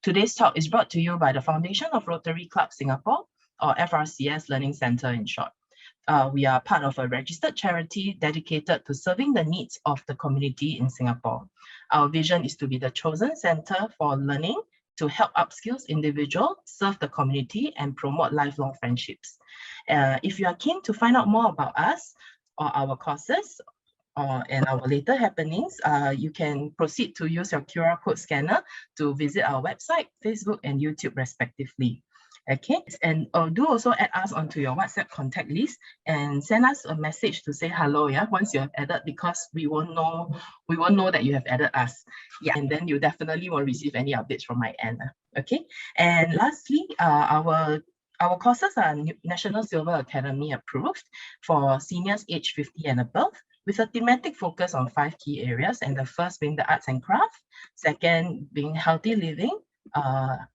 Today's talk is brought to you by the Foundation of Rotary Club Singapore, or FRCS Learning Centre in short. We are part of a registered charity dedicated to serving the needs of the community in Singapore. Our vision is to be the chosen centre for learning to help upskill individuals, serve the community, and promote lifelong friendships. If you are keen to find out more about us or our courses, and our later happenings, you can proceed to use your QR code scanner to visit our website, Facebook, and YouTube respectively. Okay, and do also add us onto your WhatsApp contact list and send us a message to say hello, yeah, once you have added, because we won't know that you have added us. Yeah, and then you definitely won't receive any updates from my end. Okay, and lastly, our courses are National Silver Academy approved for seniors aged 50 and above, with a thematic focus on 5 key areas, and the first being the arts and craft, second being healthy living,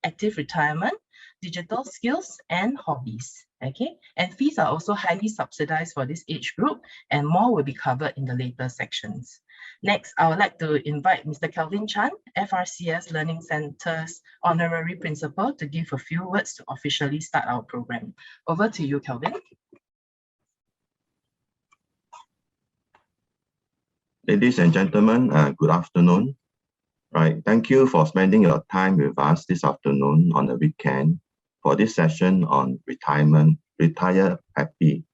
active retirement, digital skills, and hobbies. Okay, and fees are also highly subsidized for this age group, and more will be covered in the later sections. Next, I would like to invite Mr. Kelvin Chan, FRCS Learning Centre's Honorary Principal, to give a few words to officially start our program. Over to you, Kelvin. Ladies and gentlemen, good afternoon. Right, thank you for spending your time with us this afternoon on the weekend for this session on retirement, Retire Happy.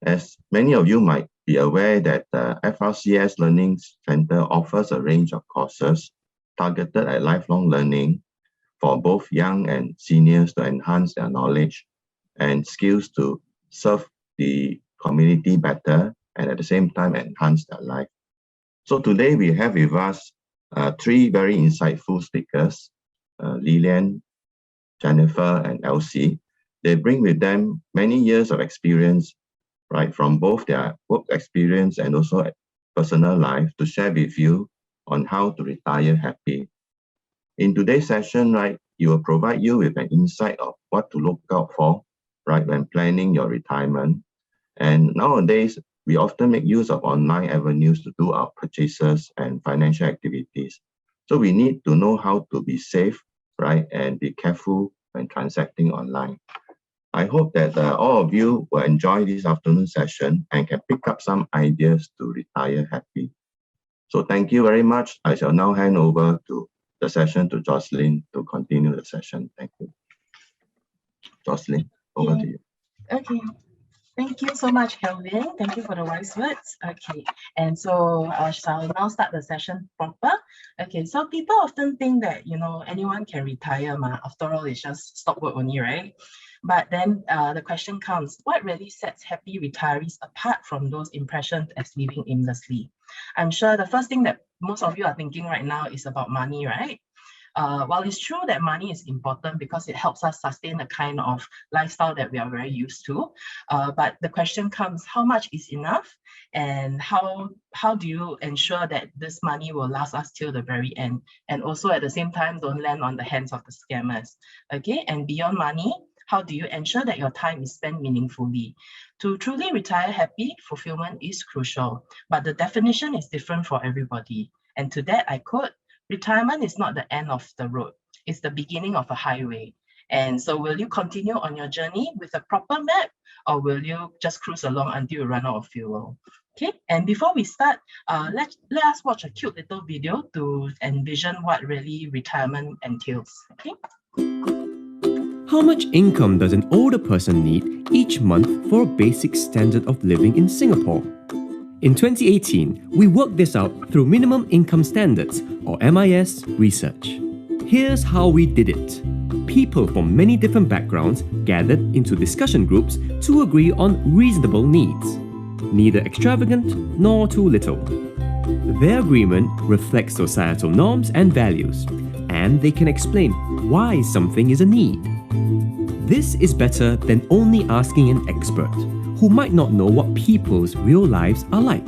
As many of you might be aware that the FRCS Learning Centre offers a range of courses targeted at lifelong learning for both young and seniors to enhance their knowledge and skills to serve the community better and at the same time enhance their life. So today we have with us 3 very insightful speakers, Lillian, Jennifer, and Elsie. They bring with them many years of experience, right, from both their work experience and also personal life to share with you on how to retire happy. In today's session, right, you will provide you with an insight of what to look out for, right, when planning your retirement. And nowadays, we often make use of online avenues to do our purchases and financial activities. So we need to know how to be safe, right, and be careful when transacting online. I hope that all of you will enjoy this afternoon session and can pick up some ideas to retire happy. So thank you very much. I shall now hand over to the session to Jocelyn to continue the session. Thank you. Jocelyn, over to you. Okay. Thank you so much, Kelvin. Thank you for the wise words. Okay, and so I shall now start the session proper. Okay, so people often think that, you know, anyone can retire, after all, it's just stop work only, right? But then the question comes, what really sets happy retirees apart from those impressions as living aimlessly? I'm sure the first thing that most of you are thinking right now is about money, right? While it's true that money is important because it helps us sustain the kind of lifestyle that we are very used to, but the question comes, how much is enough? And how do you ensure that this money will last us till the very end? And also at the same time, don't land on the hands of the scammers. Okay, and beyond money, how do you ensure that your time is spent meaningfully? To truly retire happy, fulfillment is crucial, but the definition is different for everybody. And to that I quote, retirement is not the end of the road, it's the beginning of a highway. And so will you continue on your journey with a proper map, or will you just cruise along until you run out of fuel? Okay, and before we start, let us watch a cute little video to envision what really retirement entails. Okay. How much income does an older person need each month for a basic standard of living in Singapore? In 2018, we worked this out through Minimum Income Standards, or MIS, research. Here's how we did it. People from many different backgrounds gathered into discussion groups to agree on reasonable needs, neither extravagant nor too little. Their agreement reflects societal norms and values, and they can explain why something is a need. This is better than only asking an expert, who might not know what people's real lives are like.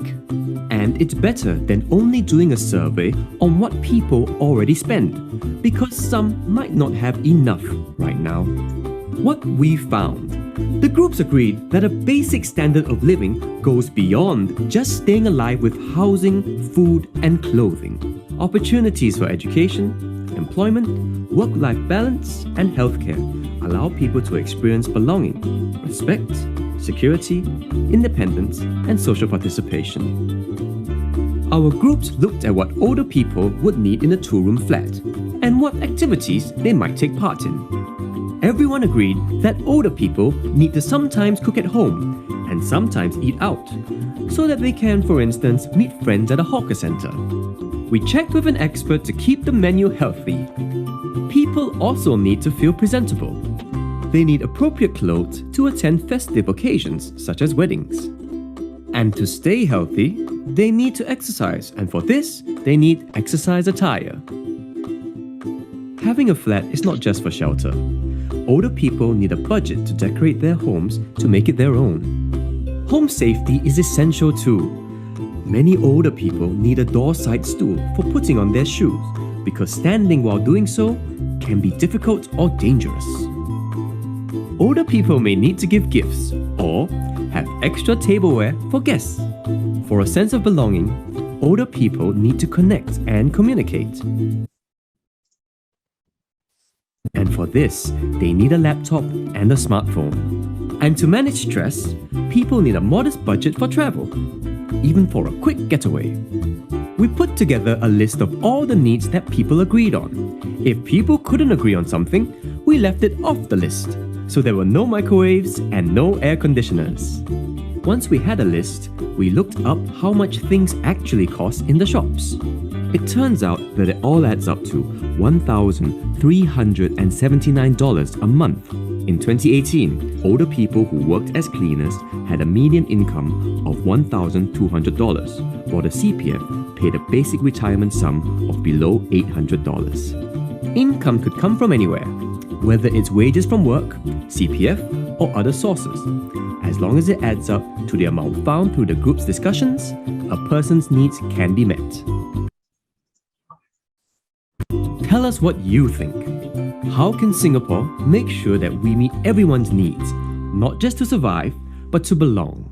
And it's better than only doing a survey on what people already spend, because some might not have enough right now. What we found: the groups agreed that a basic standard of living goes beyond just staying alive with housing, food, and clothing. Opportunities for education, employment, work-life balance, and healthcare allow people to experience belonging, respect, security, independence, and social participation. Our groups looked at what older people would need in a two-room flat and what activities they might take part in. Everyone agreed that older people need to sometimes cook at home and sometimes eat out, so that they can, for instance, meet friends at a hawker centre. We checked with an expert to keep the menu healthy. People also need to feel presentable. They need appropriate clothes to attend festive occasions, such as weddings. And to stay healthy, they need to exercise, and for this, they need exercise attire. Having a flat is not just for shelter. Older people need a budget to decorate their homes to make it their own. Home safety is essential too. Many older people need a door-side stool for putting on their shoes because standing while doing so can be difficult or dangerous. Older people may need to give gifts or have extra tableware for guests. For a sense of belonging, older people need to connect and communicate. And for this, they need a laptop and a smartphone. And to manage stress, people need a modest budget for travel, even for a quick getaway. We put together a list of all the needs that people agreed on. If people couldn't agree on something, we left it off the list, so there were no microwaves and no air conditioners. Once we had a list, we looked up how much things actually cost in the shops. It turns out that it all adds up to $1,379 a month. In 2018, older people who worked as cleaners had a median income of $1,200, while the CPF paid a basic retirement sum of below $800. Income could come from anywhere, whether it's wages from work, CPF, or other sources. As long as it adds up to the amount found through the group's discussions, a person's needs can be met. Tell us what you think. How can Singapore make sure that we meet everyone's needs, not just to survive, but to belong?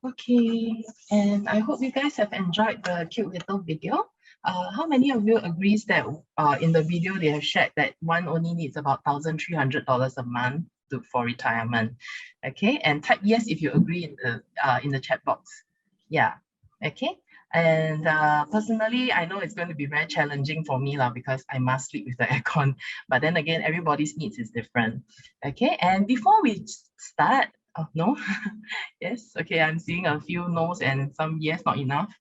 Okay, and I hope you guys have enjoyed the cute little video. How many of you agrees that in the video they have shared that one only needs about $1,300 a month for retirement? Okay, and type yes if you agree in the chat box. Yeah, okay. And personally, I know it's going to be very challenging for me because I must sleep with the aircon. But then again, everybody's needs is different. Okay, and before we start, oh no, yes, okay, I'm seeing a few no's and some yes, not enough,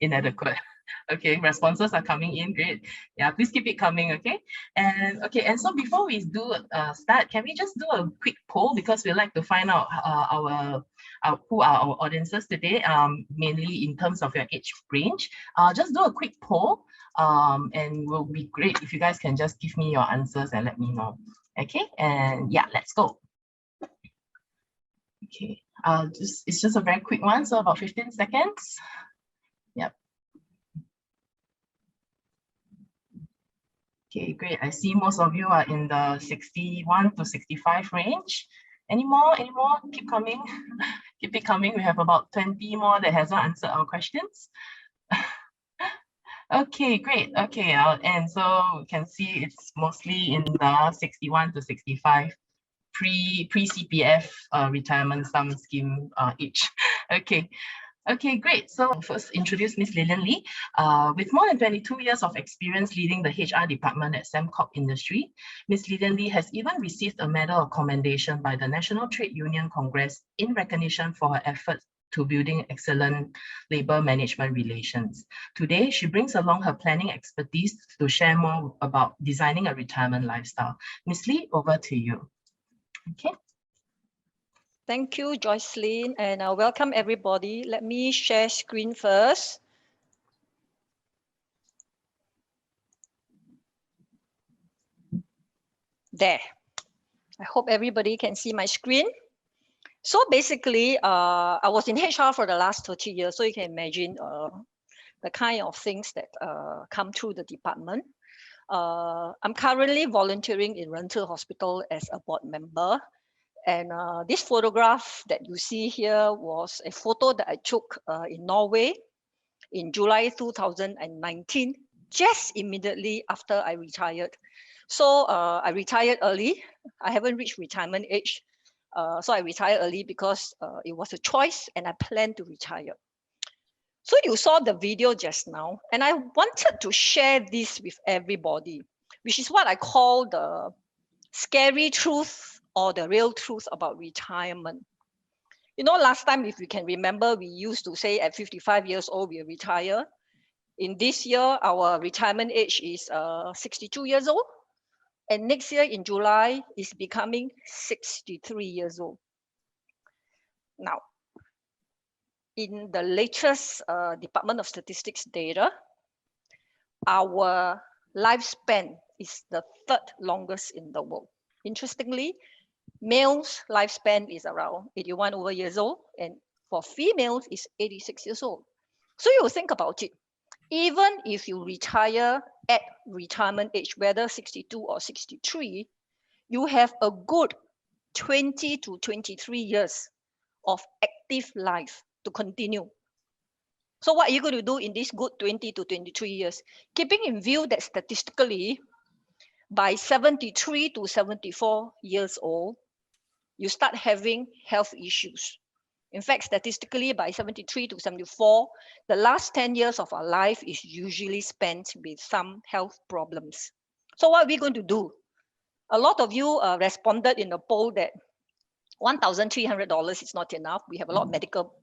inadequate. Okay, responses are coming in, great. Yeah, please keep it coming, okay? And so before we do start, can we just do a quick poll because we like to find out who are our audiences today, mainly in terms of your age range. Just do a quick poll, and it will be great if you guys can just give me your answers and let me know. Okay, and yeah, let's go. Okay, it's just a very quick one, so about 15 seconds. Yep. Okay, great. I see most of you are in the 61 to 65 range. Any more? Keep coming. Keep it coming. We have about 20 more that hasn't answered our questions. Okay, great. Okay, and so we can see it's mostly in the 61 to 65 pre-CPF retirement sum scheme each. Okay, great. So first introduce Ms. Lillian Lee. With more than 22 years of experience leading the HR department at Sembcorp Industry, Ms. Lillian Lee has even received a Medal of Commendation by the National Trade Union Congress in recognition for her efforts to building excellent labor management relations. Today, she brings along her planning expertise to share more about designing a retirement lifestyle. Ms. Lee, over to you. Okay. Thank you, Joycelyn, and welcome everybody. Let me share screen first. There. I hope everybody can see my screen. So basically, I was in HR for the last 30 years, so you can imagine the kind of things that come through the department. I'm currently volunteering in Rental Hospital as a board member. And this photograph that you see here was a photo that I took in Norway. in July 2019, just immediately after I retired. So I retired early. I haven't reached retirement age. So I retired early because it was a choice and I planned to retire. So you saw the video just now, and I wanted to share this with everybody, which is what I call the scary truth or the real truth about retirement. You know, last time, if you can remember, we used to say at 55 years old, we retire. In this year, our retirement age is 62 years old. And next year in July is becoming 63 years old. Now, in the latest Department of Statistics data, our lifespan is the third longest in the world. Interestingly, males' lifespan is around 81 over years old, and for females, it's 86 years old. So you think about it. Even if you retire at retirement age, whether 62 or 63, you have a good 20 to 23 years of active life to continue. So what are you going to do in this good 20 to 23 years? Keeping in view that statistically, by 73 to 74 years old, you start having health issues. In fact, statistically, by 73 to 74, the last 10 years of our life is usually spent with some health problems. So what are we going to do? A lot of you responded in the poll that $1,300 is not enough. We have a lot of medical,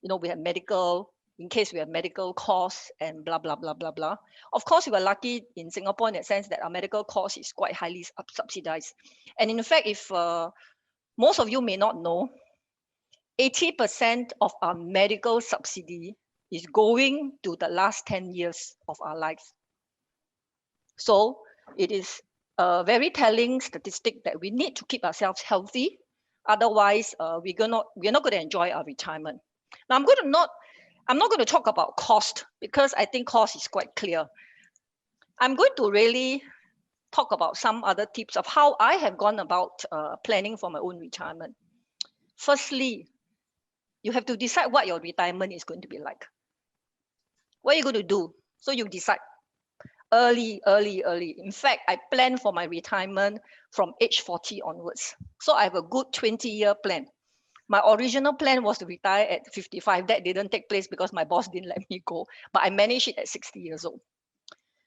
we have medical, in case we have medical costs and blah, blah, blah, blah, blah. Of course, we are lucky in Singapore in the sense that our medical cost is quite highly subsidized. And in fact, if most of you may not know, 80% of our medical subsidy is going to the last 10 years of our lives. So it is a very telling statistic that we need to keep ourselves healthy. Otherwise, we're not going to enjoy our retirement. Now, I'm not going to talk about cost because I think cost is quite clear. I'm going to really talk about some other tips of how I have gone about planning for my own retirement. Firstly, you have to decide what your retirement is going to be like. What are you going to do? So you decide early. In fact, I plan for my retirement from age 40 onwards. So I have a good 20-year plan. My original plan was to retire at 55. That didn't take place because my boss didn't let me go, but I managed it at 60 years old.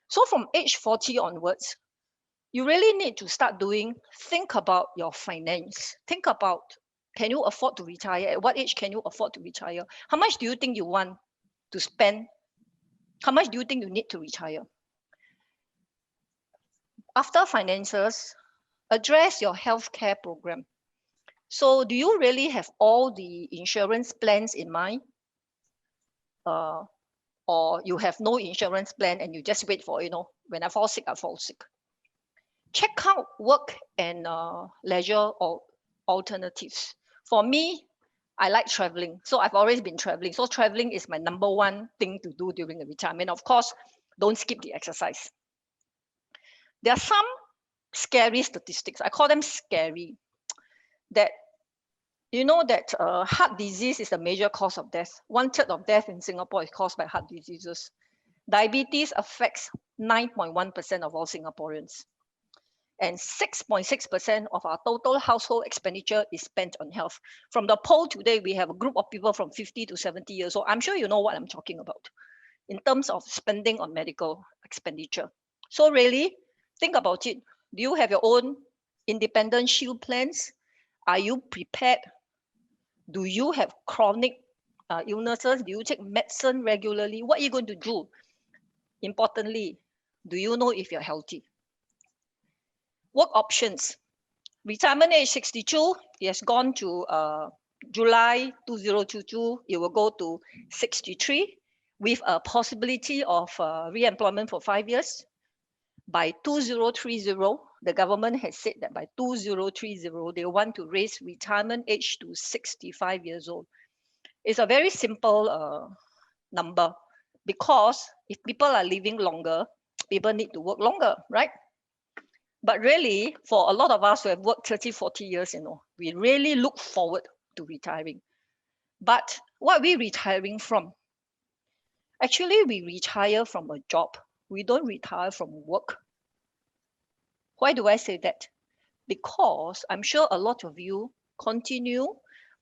So from age 40 onwards, you really need to start think about your finance. Think about, can you afford to retire? At what age can you afford to retire? How much do you think you want to spend? How much do you think you need to retire? After finances, address your healthcare program. So do you really have all the insurance plans in mind? Or you have no insurance plan and you just wait for, when I fall sick, I fall sick. Check out work and leisure or alternatives. For me, I like traveling. So I've always been traveling. So traveling is my number one thing to do during the retirement. Of course, don't skip the exercise. There are some scary statistics. I call them scary. That heart disease is a major cause of death. 1/3 of death in Singapore is caused by heart diseases. Diabetes affects 9.1% of all Singaporeans. And 6.6% of our total household expenditure is spent on health. From the poll today, we have a group of people from 50 to 70 years old. I'm sure you know what I'm talking about in terms of spending on medical expenditure. So really, think about it. Do you have your own independent shield plans? Are you prepared? Do you have chronic illnesses? Do you take medicine regularly? What are you going to do? Importantly, do you know if you're healthy? Work options. Retirement age 62, it has gone to July 2022, it will go to 63 with a possibility of re-employment for 5 years. By 2030, the government has said that by 2030, they want to raise retirement age to 65 years old. It's a very simple number because if people are living longer, people need to work longer, right? But really, for a lot of us who have worked 30, 40 years, we really look forward to retiring. But what are we retiring from? Actually, we retire from a job. We don't retire from work. Why do I say that? Because I'm sure a lot of you continue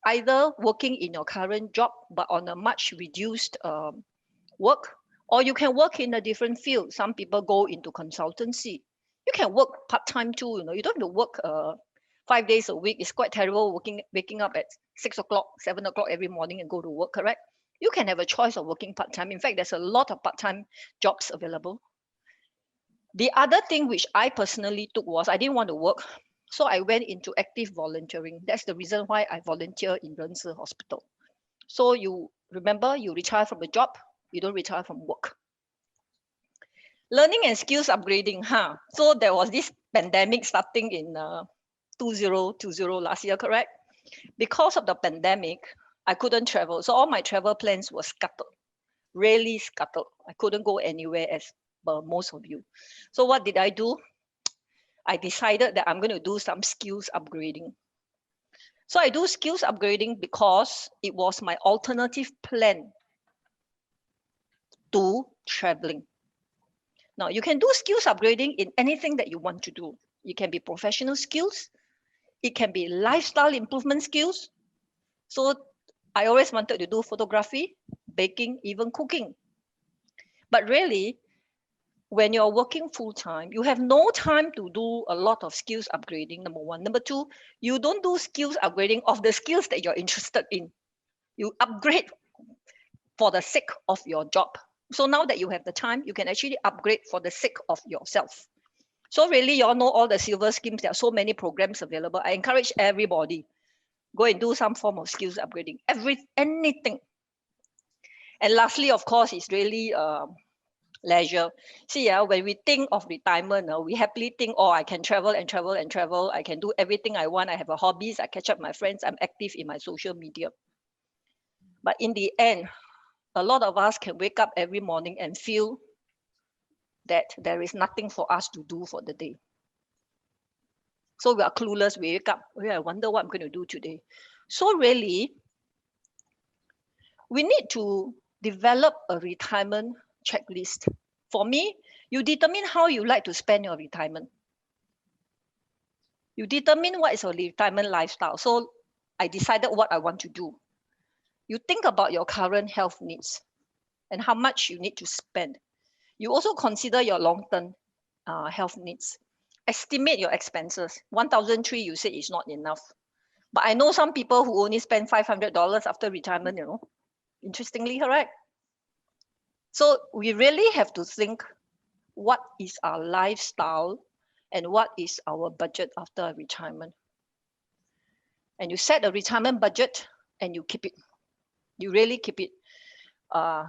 either working in your current job, but on a much reduced work, or you can work in a different field. Some people go into consultancy. You can work part-time too, you don't have to work 5 days a week. It's quite terrible waking up at 6 o'clock, 7 o'clock every morning and go to work, correct? You can have a choice of working part-time. In fact, there's a lot of part-time jobs available. The other thing which I personally took was I didn't want to work. So I went into active volunteering. That's the reason why I volunteer in Renzi Hospital. So you remember, you retire from a job, you don't retire from work. Learning and skills upgrading, So there was this pandemic starting in 2020 last year, correct? Because of the pandemic, I couldn't travel. So all my travel plans were scuttled, really scuttled. I couldn't go anywhere as most of you. So what did I do? I decided that I'm going to do some skills upgrading. So I do skills upgrading because it was my alternative plan to traveling. Now, you can do skills upgrading in anything that you want to do. It can be professional skills. It can be lifestyle improvement skills. So I always wanted to do photography, baking, even cooking. But really, when you're working full-time, you have no time to do a lot of skills upgrading, number one. Number two, you don't do skills upgrading of the skills that you're interested in. You upgrade for the sake of your job. So now that you have the time, you can actually upgrade for the sake of yourself. So really, you all know all the silver schemes. There are so many programs available. I encourage everybody, go and do some form of skills upgrading, anything. And lastly, of course, is really leisure. See, when we think of retirement, we happily think, oh, I can travel and travel and travel. I can do everything I want. I have a hobbies. I catch up with my friends. I'm active in my social media. But in the end, a lot of us can wake up every morning and feel that there is nothing for us to do for the day. So we are clueless. We wake up, I wonder what I'm going to do today. So really, we need to develop a retirement checklist. For me, you determine how you like to spend your retirement. You determine what is your retirement lifestyle. So I decided what I want to do. You think about your current health needs and how much you need to spend. You also consider your long-term health needs. Estimate your expenses. 1,003 you say is not enough. But I know some people who only spend $500 after retirement, Interestingly, correct? So we really have to think what is our lifestyle and what is our budget after retirement. And you set a retirement budget and you keep it. You really keep it.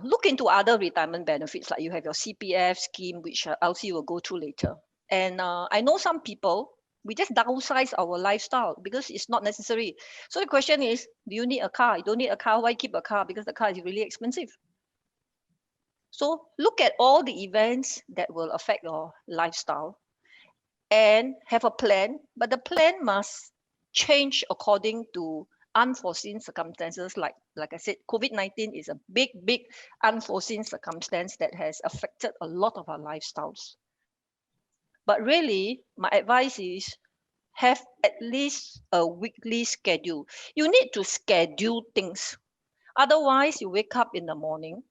Look into other retirement benefits, like you have your CPF scheme, which Elsie will go through later. And I know some people, we just downsize our lifestyle because it's not necessary. So the question is, do you need a car? You don't need a car, why keep a car? Because the car is really expensive. So look at all the events that will affect your lifestyle and have a plan, but the plan must change according to unforeseen circumstances. Like I said, COVID-19 is a big unforeseen circumstance that has affected a lot of our lifestyles. But really, my advice is have at least a weekly schedule. You need to schedule things. Otherwise, you wake up in the morning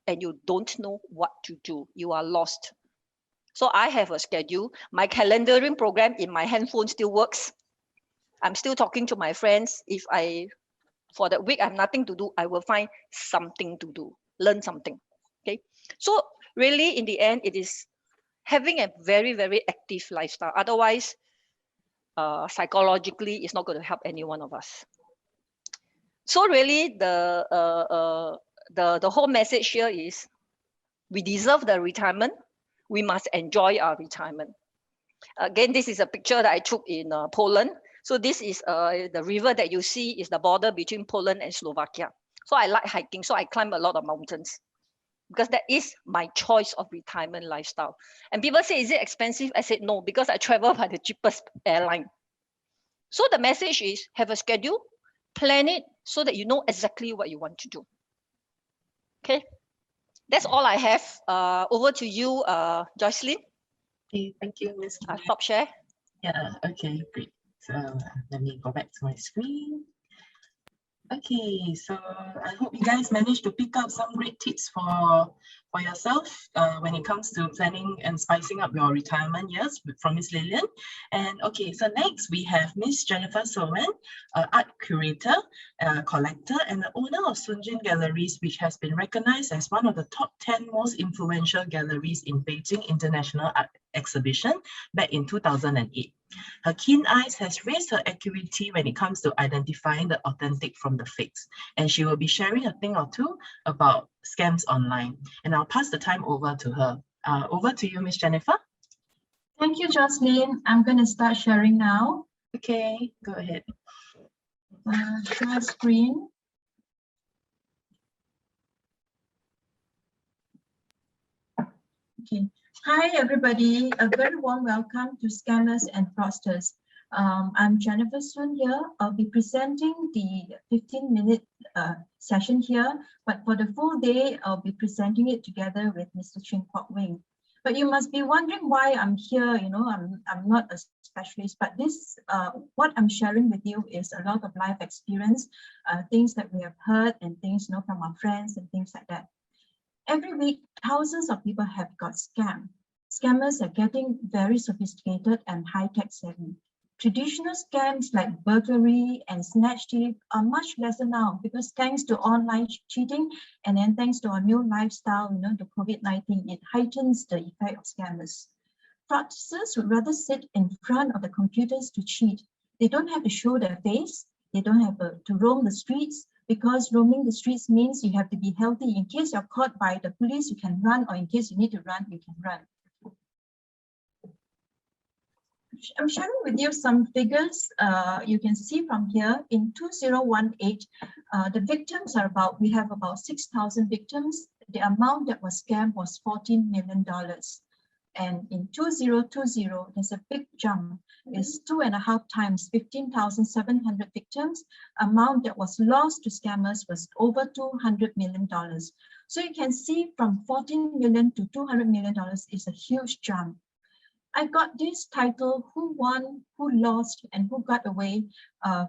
and you don't know what to do. You are lost. So I have a schedule. My calendaring program in my handphone still works. I'm still talking to my friends. If for that week, I have nothing to do, I will find something to do, learn something. Okay. So really, in the end, it is having a very active lifestyle. Otherwise, psychologically, it's not going to help any one of us. So really, the whole message here is we deserve the retirement. We must enjoy our retirement. Again, this is a picture that I took in Poland. So this is the river that you see is the border between Poland and Slovakia. So I like hiking. So I climb a lot of mountains because that is my choice of retirement lifestyle. And people say, is it expensive? I said, no, because I travel by the cheapest airline. So the message is have a schedule, plan it so that you know exactly what you want to do. Okay. That's all I have. Over to you, Jocelyn. Okay, thank you, Ms. I'll stop share. Yeah, okay, great. So let me go back to my screen. Okay, so I hope you guys managed to pick up some great tips for yourself when it comes to planning and spicing up your retirement years from Miss Lillian. And okay, so next we have Miss Jennifer Soen, art curator, collector, and the owner of Sunjin Galleries, which has been recognized as one of the top 10 most influential galleries in Beijing International Art Exhibition back in 2008. Her keen eyes has raised her acuity when it comes to identifying the authentic from the fakes, and she will be sharing a thing or two about scams online. And I'll pass the time over to her. Over to you, Miss Jennifer. Thank you, Jocelyn. I'm going to start sharing now. Okay, go ahead. Share screen. Okay. Hi, everybody. A very warm welcome to Scammers and Fraudsters. I'm Jennifer Soen here. I'll be presenting the 15-minute session here, but for the full day, I'll be presenting it together with Mr. Ching Kwok Wing. But you must be wondering why I'm here. You know, I'm not a specialist, but this what I'm sharing with you is a lot of life experience, things that we have heard and things from our friends and things like that. Every week, thousands of people have got scammed. Scammers are getting very sophisticated and high-tech savvy. Traditional scams like burglary and snatch thief are much lesser now because thanks to online cheating and then thanks to our new lifestyle, the COVID-19, it heightens the effect of scammers. Fraudsters would rather sit in front of the computers to cheat. They don't have to show their face. They don't have to roam the streets, because roaming the streets means you have to be healthy. In case you're caught by the police, you can run, or in case you need to run, you can run. I'm sharing with you some figures. You can see from here in 2018, the victims are we have about 6,000 victims. The amount that was scammed was $14 million. And in 2020, there's a big jump. It's 2.5 times, 15,700 victims. Amount that was lost to scammers was over $200 million. So you can see from 14 million to $200 million is a huge jump. I got this title, Who Won, Who Lost, and Who Got Away,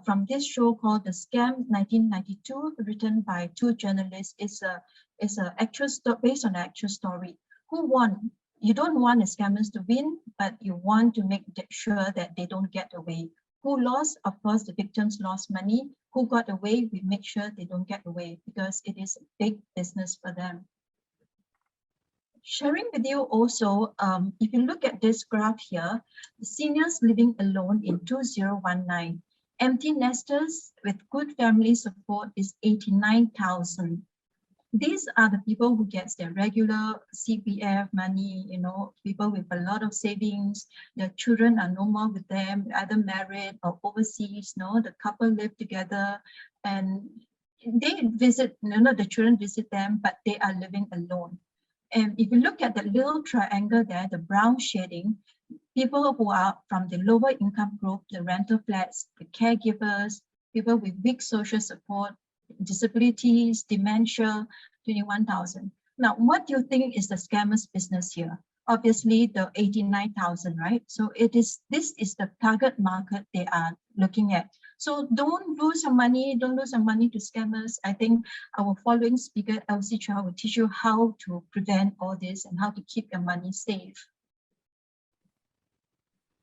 from this show called The Scam 1992, written by two journalists. It's an actual based on an actual story. Who won? You don't want the scammers to win, but you want to make sure that they don't get away. Who lost? Of course, the victims lost money. Who got away? We make sure they don't get away because it is a big business for them. Sharing with you also, if you look at this graph here, the seniors living alone in 2019, empty nesters with good family support is 89,000. These are the people who gets their regular CPF money, people with a lot of savings. Their children are no more with them, either married or overseas. The couple live together and they visit, the children visit them, but they are living alone. And if you look at the little triangle there, the brown shading, people who are from the lower income group, the rental flats, the caregivers, people with weak social support, disabilities, dementia, 21,000. Now, what do you think is the scammers' business here? Obviously, the 89,000, right? So this is the target market they are looking at. So don't lose your money. Don't lose your money to scammers. I think our following speaker, Elsie, Chua, will teach you how to prevent all this and how to keep your money safe.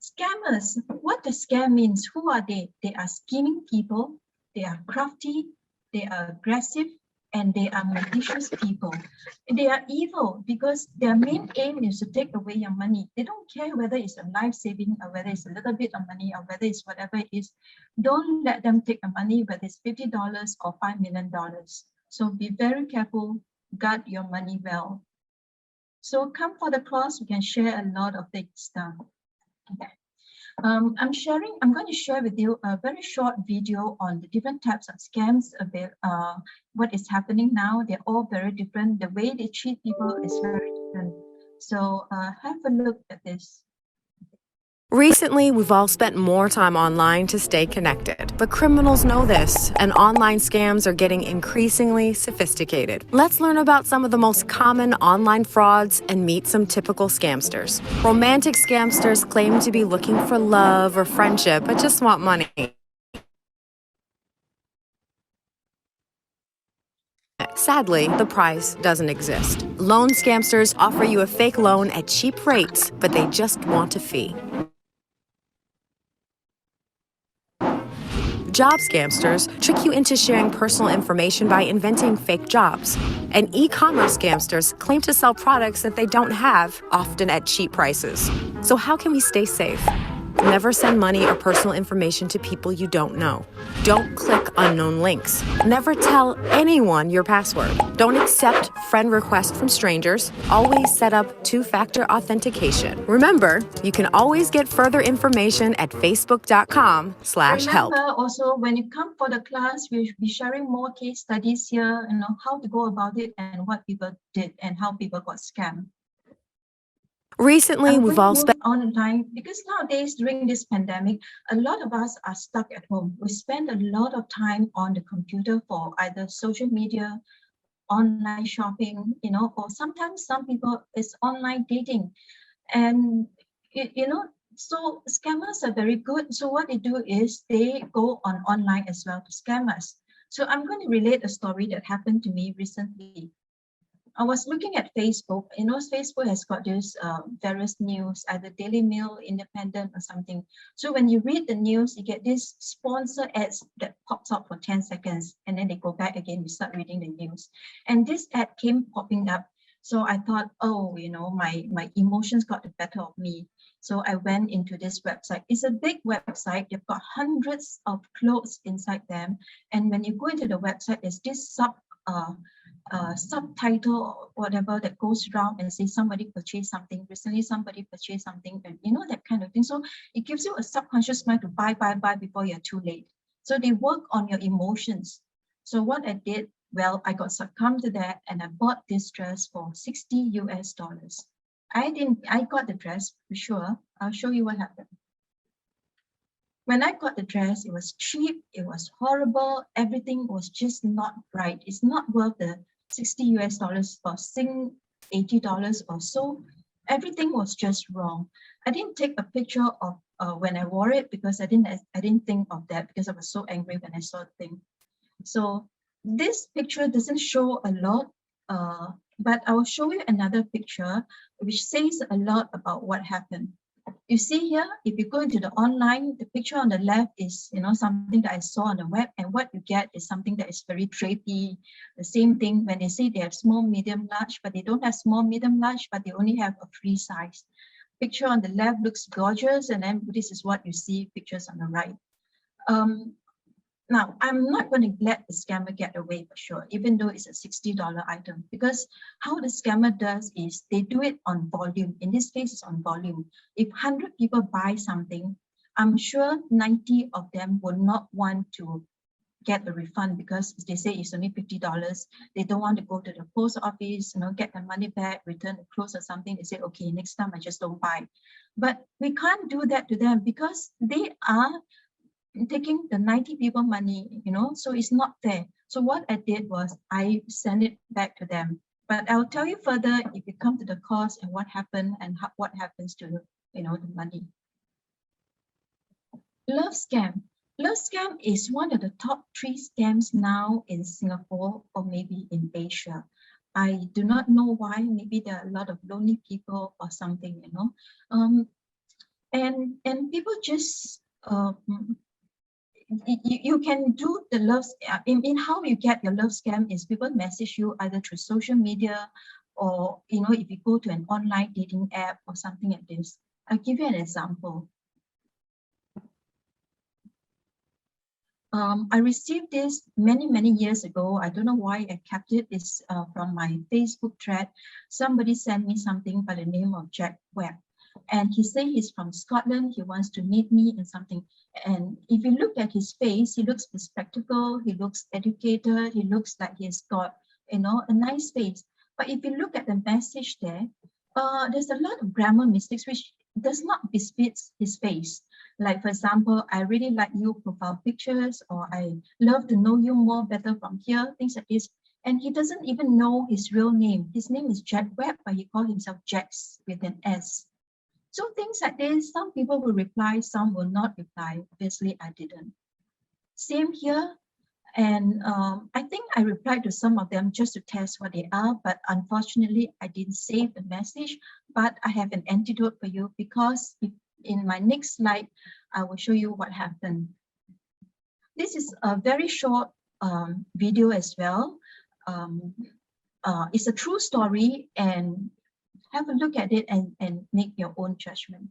Scammers, what the scam means, who are they? They are scheming people, they are crafty, they are aggressive, and they are malicious people. They are evil because their main aim is to take away your money. They don't care whether it's a life-saving or whether it's a little bit of money or whether it's whatever it is. Don't let them take the money, whether it's $50 or $5 million. So be very careful, guard your money well. So come for the course, we can share a lot of things down. Okay. I'm going to share with you a very short video on the different types of scams, what is happening now. They're all very different. The way they treat people is very different. So have a look at this. Recently, we've all spent more time online to stay connected, but criminals know this, and online scams are getting increasingly sophisticated. Let's learn about some of the most common online frauds and meet some typical scamsters. Romantic scamsters claim to be looking for love or friendship, but just want money. Sadly, the prize doesn't exist. Loan scamsters offer you a fake loan at cheap rates, but they just want a fee. Job scamsters trick you into sharing personal information by inventing fake jobs. And e-commerce scamsters claim to sell products that they don't have, often at cheap prices. So how can we stay safe? Never send money or personal information to people you don't know. Don't click unknown links. Never tell anyone your password. Don't accept friend requests from strangers. Always set up two-factor authentication. Remember, you can always get further information at facebook.com/help. Remember also, when you come for the class, we'll be sharing more case studies here, how to go about it and what people did and how people got scammed. Recently, we've all spent online because nowadays during this pandemic, a lot of us are stuck at home. We spend a lot of time on the computer for either social media, online shopping, or sometimes some people it's online dating. And, so scammers are very good. So what they do is they go on online as well to scam us. So I'm going to relate a story that happened to me recently. I was looking at Facebook. Facebook has got this various news, either Daily Mail, Independent, or something. So when you read the news, you get this sponsor ads that pops up for 10 seconds, and then they go back again. You start reading the news, and this ad came popping up. So I thought, oh, my emotions got the better of me. So I went into this website. It's a big website. They've got hundreds of clothes inside them, and when you go into the website, there's this subtitle or whatever that goes around and says somebody purchased something recently, somebody purchased something, and that kind of thing. So it gives you a subconscious mind to buy before you're too late. So they work on your emotions. So what I did, well, I got succumbed to that, and I bought this dress for $60 US. I got the dress for sure. I'll show you what happened. When I got the dress, it was cheap, it was horrible, everything was just not right. It's not worth the $60 US for Sing $80 or so. Everything was just wrong. I didn't take a picture of when I wore it because I didn't think of that because I was so angry when I saw the thing. So this picture doesn't show a lot, but I will show you another picture which says a lot about what happened. You see here, if you go into the online, the picture on the left is, something that I saw on the web, and what you get is something that is very drapey. The same thing when they say they have small, medium, large, but they don't have small, medium, large, but they only have a free size. Picture on the left looks gorgeous, and then this is what you see, pictures on the right. Now, I'm not going to let the scammer get away for sure, even though it's a $60 item, because how the scammer does is they do it on volume. In this case, it's on volume. If 100 people buy something, I'm sure 90 of them will not want to get a refund because they say it's only $50. They don't want to go to the post office, get their money back, return the clothes or something. They say, okay, next time I just don't buy. But we can't do that to them because they are taking the 90 people money, so it's not fair. So what I did was I sent it back to them. But I'll tell you further if you come to the course and what happened and what happens to the money. Love scam. Love scam is one of the top 3 scams now in Singapore or maybe in Asia. I do not know why. Maybe there are a lot of lonely people or something, and people just you can do the love in how you get your love scam is people message you either through social media or if you go to an online dating app or something like this. I'll give you an example. I received this many years ago. I don't know why I kept it. It's from my Facebook thread. Somebody sent me something by the name of Jack Webb. And he said he's from Scotland. He wants to meet me and something. And if you look at his face, he looks bespectacled. He looks educated. He looks like he's got, a nice face. But if you look at the message there, there's a lot of grammar mistakes, which does not bespeak his face. Like, for example, I really like your profile pictures, or I love to know you more better from here, things like this. And he doesn't even know his real name. His name is Jack Webb, but he called himself Jax with an S. So things like this, some people will reply, some will not reply. Obviously, I didn't. Same here. And I think I replied to some of them just to test what they are, but unfortunately, I didn't save the message. But I have an antidote for you, because in my next slide, I will show you what happened. This is a very short video as well. It's a true story, and have a look at it and make your own judgment.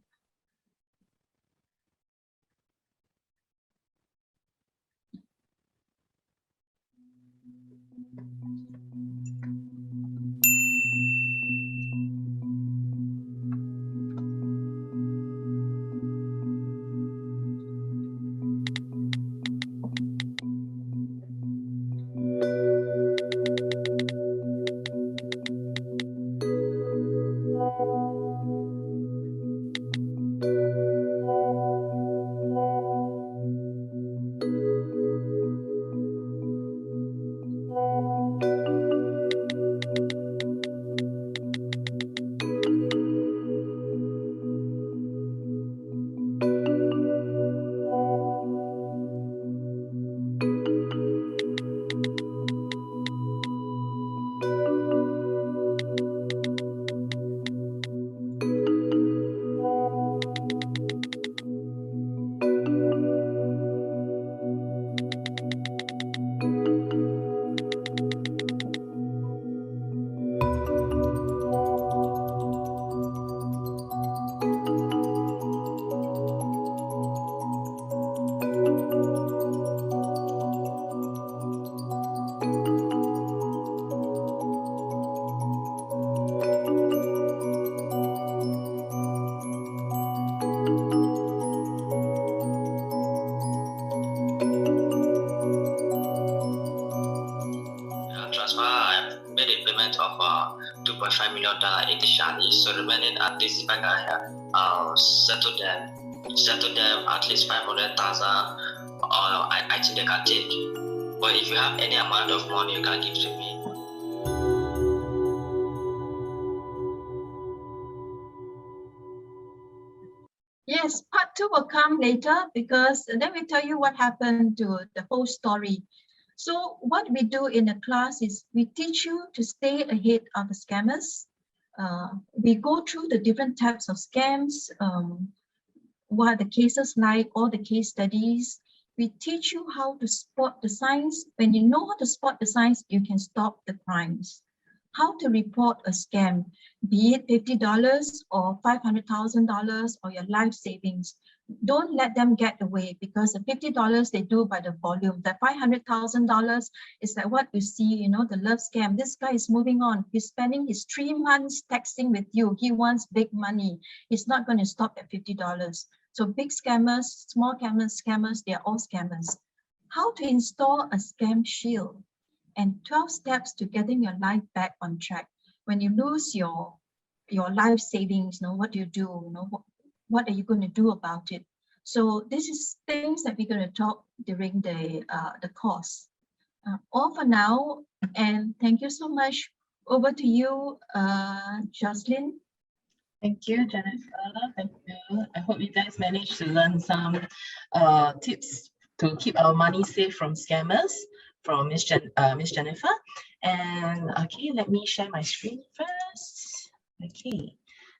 $2.5 million initially, so remaining at least if I can settle them at least 500,000, I think they can take. But if you have any amount of money, you can give to me. Yes, part 2 will come later, because then we tell you what happened to the whole story. So what we do in the class is we teach you to stay ahead of the scammers. We go through the different types of scams, what are the cases like, all the case studies. We teach you how to spot the signs. When you know how to spot the signs, you can stop the crimes. How to report a scam, be it $50 or $500,000 or your life savings. Don't let them get away, because the $50 they do by the volume. The $500,000 is like what you see, you know, the love scam. This guy is moving on. He's spending his 3 months texting with you. He wants big money. He's not going to stop at $50. So big scammers, small scammers, they are all scammers. How to install a scam shield, and 12 steps to getting your life back on track. When you lose your life savings, you know, what do you do? You know, what are you going to do about it? So this is things that we're going to talk during the course. All for now, and thank you so much. Over to you, Jocelyn. Thank you, Jennifer. Thank you. I hope you guys managed to learn some tips to keep our money safe from scammers from Miss Jennifer. And okay, let me share my screen first.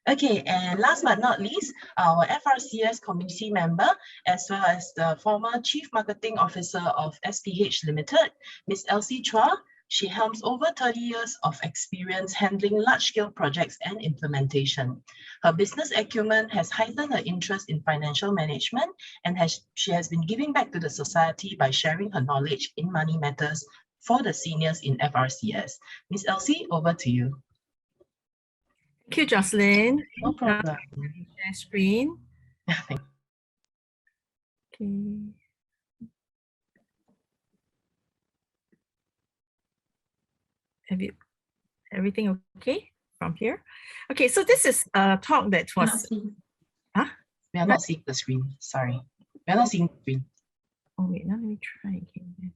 Okay, and last but not least, our FRCS community member, as well as the former Chief Marketing Officer of SPH Limited, Miss Elsie Chua. She helms over 30 years of experience handling large-scale projects and implementation. Her business acumen has heightened her interest in financial management, and she has been giving back to the society by sharing her knowledge in money matters for the seniors in FRCS. Miss Elsie, over to you. Thank you, Jocelyn. No problem. Share screen. Okay. Have you everything okay from here? Okay, so this is a talk that was We are not seeing the screen. Sorry. We are not seeing the screen. Oh, wait, now let me try again.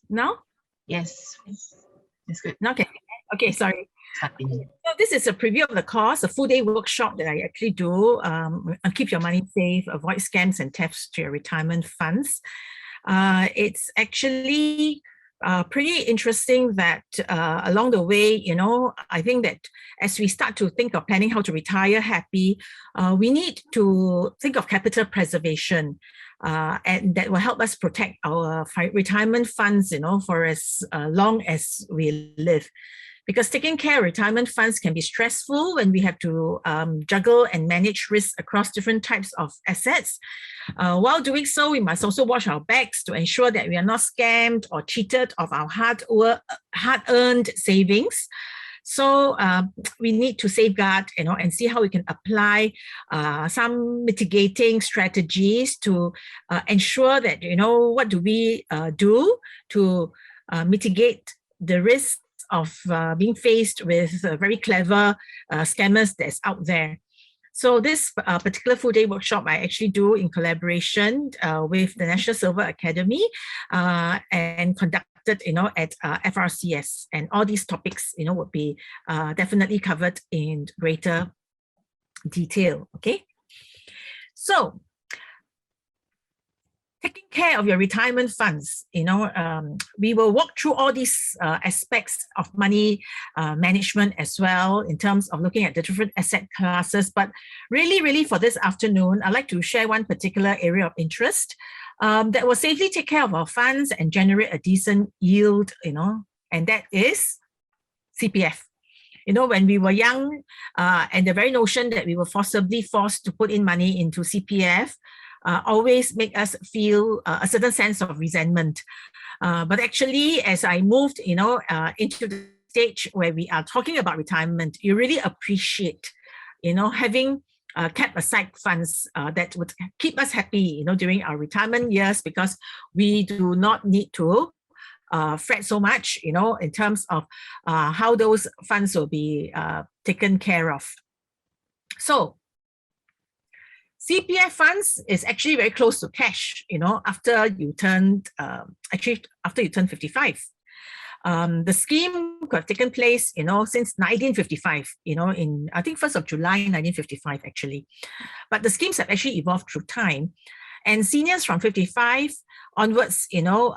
Now? Yes. It's good. Okay. Okay, sorry. Starting. So this is a preview of the course, a full day workshop that I actually do. Keep your money safe, avoid scams and thefts to your retirement funds. It's actually pretty interesting that along the way, you know, I think that as we start to think of planning how to retire happy, we need to think of capital preservation. And that will help us protect our retirement funds, you know, for as long as we live. Because taking care of retirement funds can be stressful when we have to juggle and manage risks across different types of assets. While doing so, we must also watch our backs to ensure that we are not scammed or cheated of our hard-earned savings. So we need to safeguard, you know, and see how we can apply some mitigating strategies to ensure that, you know, what do we do to mitigate the risk of being faced with very clever scammers that's out there. So this particular full day workshop I actually do in collaboration with the National Silver Academy and conducted, you know, at FRCS, and all these topics, you know, would be definitely covered in greater detail. Okay, so taking care of your retirement funds, you know, we will walk through all these aspects of money management as well in terms of looking at the different asset classes. But really for this afternoon, I'd like to share one particular area of interest that will safely take care of our funds and generate a decent yield, you know, and that is CPF. You know, when we were young, and the very notion that we were forcibly forced to put in money into CPF always make us feel a certain sense of resentment. But actually, as I moved, you know, into the stage where we are talking about retirement, you really appreciate, you know, having kept aside funds that would keep us happy, you know, during our retirement years, because we do not need to fret so much, you know, in terms of how those funds will be taken care of. So CPF funds is actually very close to cash, you know, after you turn, after you turn 55. The scheme could have taken place, you know, since 1955, you know, in, I think, 1st of July, 1955, actually. But the schemes have actually evolved through time. And seniors from 55 onwards, you know,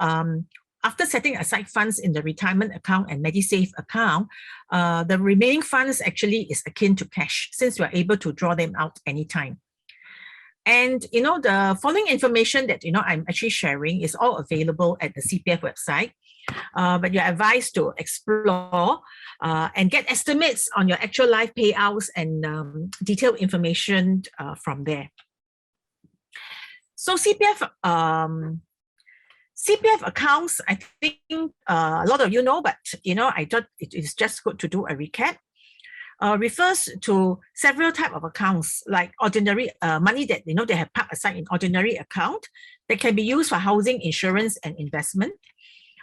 after setting aside funds in the retirement account and MediSave account, the remaining funds actually is akin to cash, since we're able to draw them out anytime. And, you know, the following information that, you know, I'm actually sharing is all available at the CPF website. But you're advised to explore and get estimates on your actual life payouts and detailed information from there. So CPF accounts, I think a lot of you know, but, you know, I thought it is just good to do a recap. Refers to several types of accounts, like ordinary money that, you know, they have parked aside in ordinary account that can be used for housing, insurance, and investment.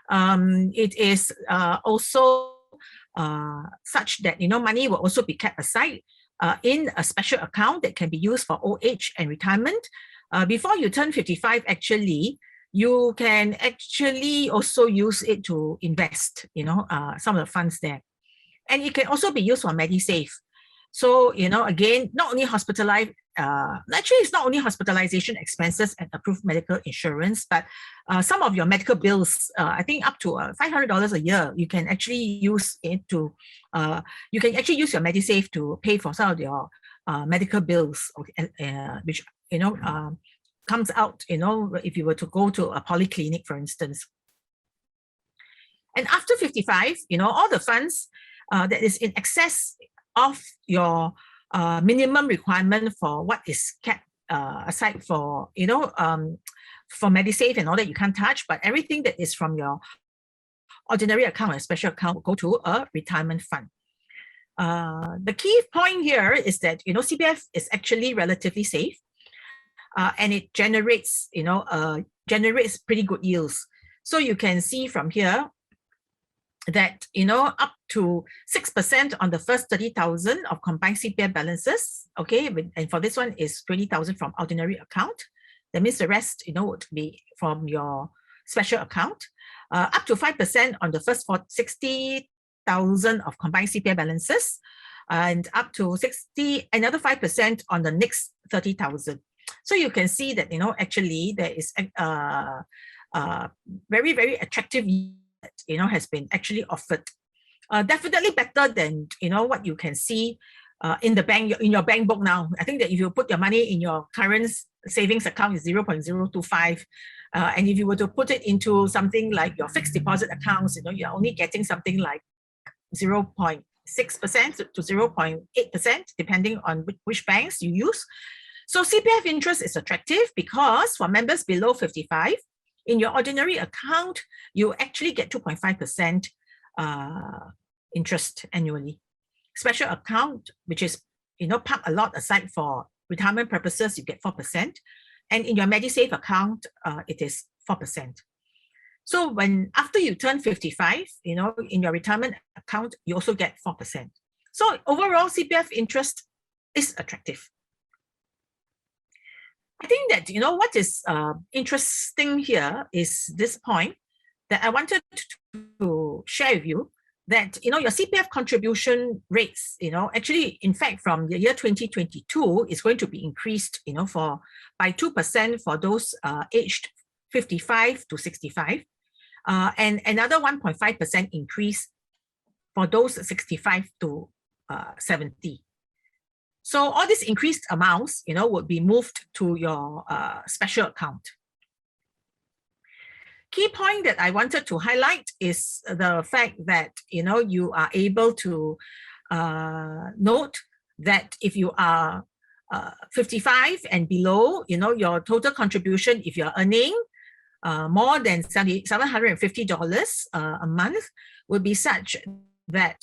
It is also such that, you know, money will also be kept aside in a special account that can be used for old age and retirement. Before you turn 55, actually, you can actually also use it to invest, you know, some of the funds there. And it can also be used for MediSave. So, you know, again, not only hospitalized, actually it's not only hospitalization expenses and approved medical insurance, but some of your medical bills, I think up to $500 a year, you can actually use it to, you can actually use your MediSave to pay for some of your medical bills, which, you know, comes out, you know, if you were to go to a polyclinic, for instance. And after 55, you know, all the funds that is in excess of your minimum requirement for what is kept aside for, for MediSave and all that you can't touch, but everything that is from your ordinary account and special account will go to a retirement fund. The key point here is that, CPF is actually relatively safe, and it generates, generates pretty good yields. So you can see from here that, up to 6% on the first 30,000 of combined CPF balances, okay, and for this one is 20,000 from ordinary account. That means the rest, would be from your special account. Up to 5% on the first 60,000 of combined CPF balances, and up to another 5% on the next 30,000. So you can see that, actually there is very, very attractive, has been actually offered. Definitely better than, what you can see in the bank, in your bank book now. I think that if you put your money in your current savings account is 0.025. And if you were to put it into something like your fixed deposit accounts, you're only getting something like 0.6% to 0.8%, depending on which banks you use. So CPF interest is attractive because for members below 55, in your ordinary account, you actually get 2.5% interest annually. Special account, which is, park a lot aside for retirement purposes, you get 4%. And in your MediSave account, it is 4%. So after you turn 55, in your retirement account, you also get 4%. So overall, CPF interest is attractive. I think that, what is interesting here is this point that I wanted to share with you, that, your CPF contribution rates, actually, in fact, from the year 2022 is going to be increased, by 2% for those aged 55 to 65, and another 1.5% increase for those 65 to 70. So all these increased amounts, would be moved to your special account. Key point that I wanted to highlight is the fact that, you are able to note that if you are 55 and below, your total contribution, if you're earning more than $750 a month, would be such that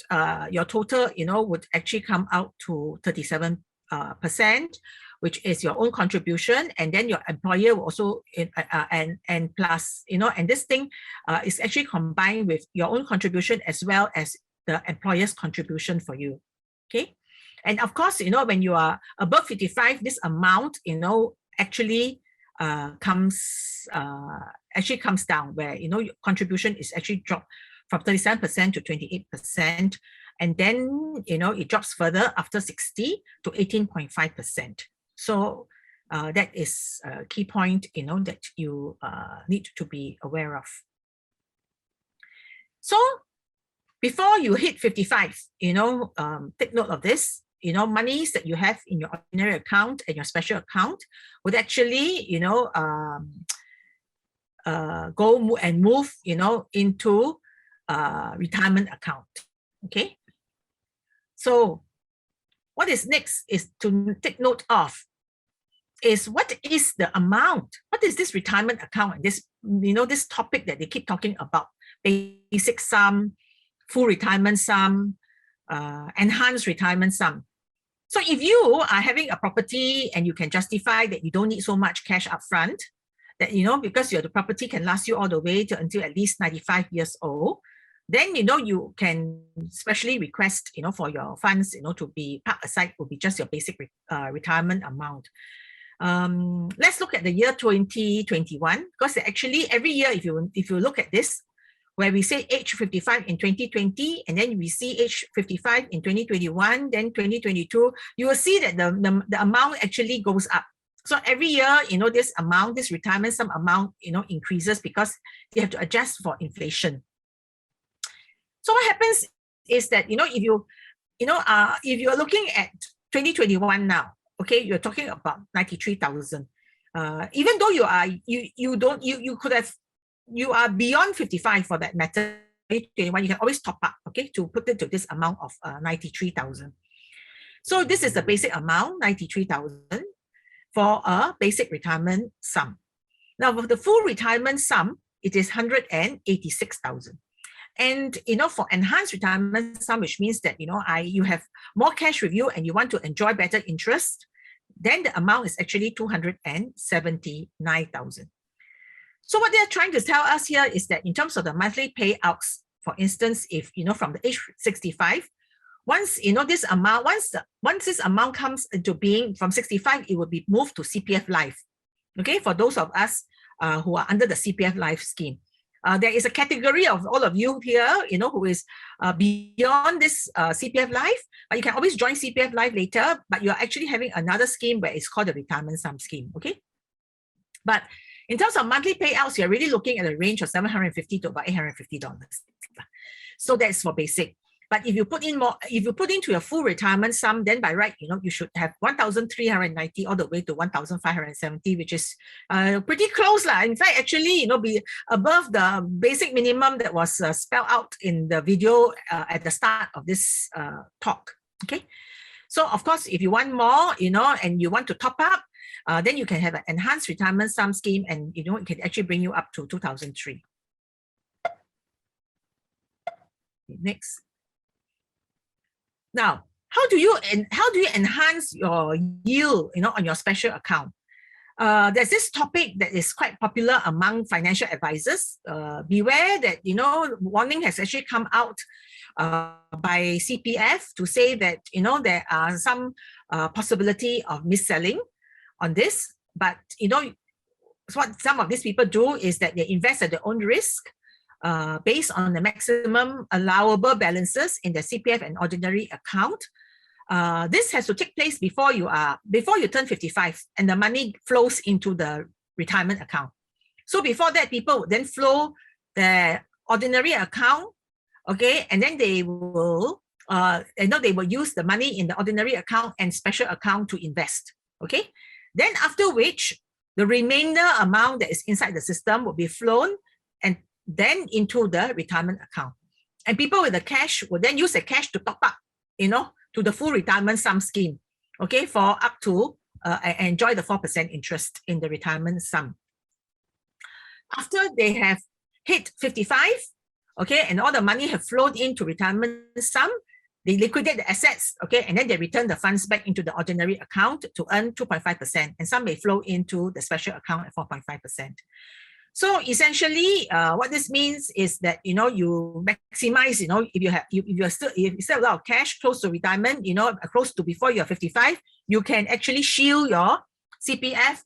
your total, would actually come out to 37%, which is your own contribution, and then your employer will also, and plus, and this thing is actually combined with your own contribution as well as the employer's contribution for you, okay? And of course, when you are above 55, this amount, actually comes down, where, your contribution is actually dropped from 37% to 28, and then, it drops further after 60 to 18.5%. So that is a key point, that you need to be aware of. So before you hit 55, take note of this. Monies that you have in your ordinary account and your special account would actually, go and move, into retirement account. Okay. So what is next is to take note of is what is the amount? What is this retirement account? This, this topic that they keep talking about, basic sum, full retirement sum, enhanced retirement sum. So if you are having a property and you can justify that you don't need so much cash upfront, that, because the property can last you all the way to until at least 95 years old, then, you can specially request, for your funds, to be parked aside, will be just your basic retirement amount. Let's look at the year 2021, because actually every year, if you look at this, where we say age 55 in 2020, and then we see age 55 in 2021, then 2022, you will see that the amount actually goes up. So every year, this amount, this retirement sum amount, increases because you have to adjust for inflation. So what happens is that, if you're looking at 2021 now, okay, you're talking about 93,000. Even though you are beyond 55 for that matter, 2021, you can always top up, okay, to put it to this amount of 93,000. So this is the basic amount, 93,000 for a basic retirement sum. Now, for the full retirement sum, it is 186,000. And, you know, for enhanced retirement sum, which means that, you know, you have more cash with you and you want to enjoy better interest, then the amount is actually 279,000. So what they're trying to tell us here is that in terms of the monthly payouts, for instance, if, you know, from the age 65, once, you know, this amount, once this amount comes into being from 65, it will be moved to CPF Life. Okay, for those of us who are under the CPF Life scheme. There is a category of all of you here, you know, who is beyond this CPF Life, but you can always join CPF Life later, but you're actually having another scheme where it's called the retirement sum scheme, okay? But in terms of monthly payouts, you're really looking at a range of $750 to about $850. So that's for basic. But if you put in more, if you put into your full retirement sum, then by right, you know, you should have 1,390 all the way to 1,570, which is pretty close lah. In fact, actually, you know, be above the basic minimum that was spelled out in the video at the start of this talk. Okay. So of course, if you want more, you know, and you want to top up, then you can have an enhanced retirement sum scheme, and you know, it can actually bring you up to 2,003. Next. Now, how do you enhance your yield, you know, on your special account? There's this topic that is quite popular among financial advisors. Beware that, you know, warning has actually come out by CPF to say that, you know, there are some possibility of mis-selling on this. But, you know, what some of these people do is that they invest at their own risk, based on the maximum allowable balances in the CPF and ordinary account. This has to take place before you turn 55 and the money flows into the retirement account. So before that, people would then flow their ordinary account, okay, and then they will, they will use the money in the ordinary account and special account to invest, okay. Then after which, the remainder amount that is inside the system will be flown and then into the retirement account. And people with the cash will then use the cash to top up, you know, to the full retirement sum scheme, okay, for up to enjoy the 4% interest in the retirement sum. After they have hit 55, okay, and all the money have flowed into retirement sum, they liquidate the assets, okay, and then they return the funds back into the ordinary account to earn 2.5%, and some may flow into the special account at 4.5%. So essentially, what this means is that, you know, you maximize, you know, if you still have a lot of cash close to retirement, you know, close to before you're 55, you can actually shield your CPF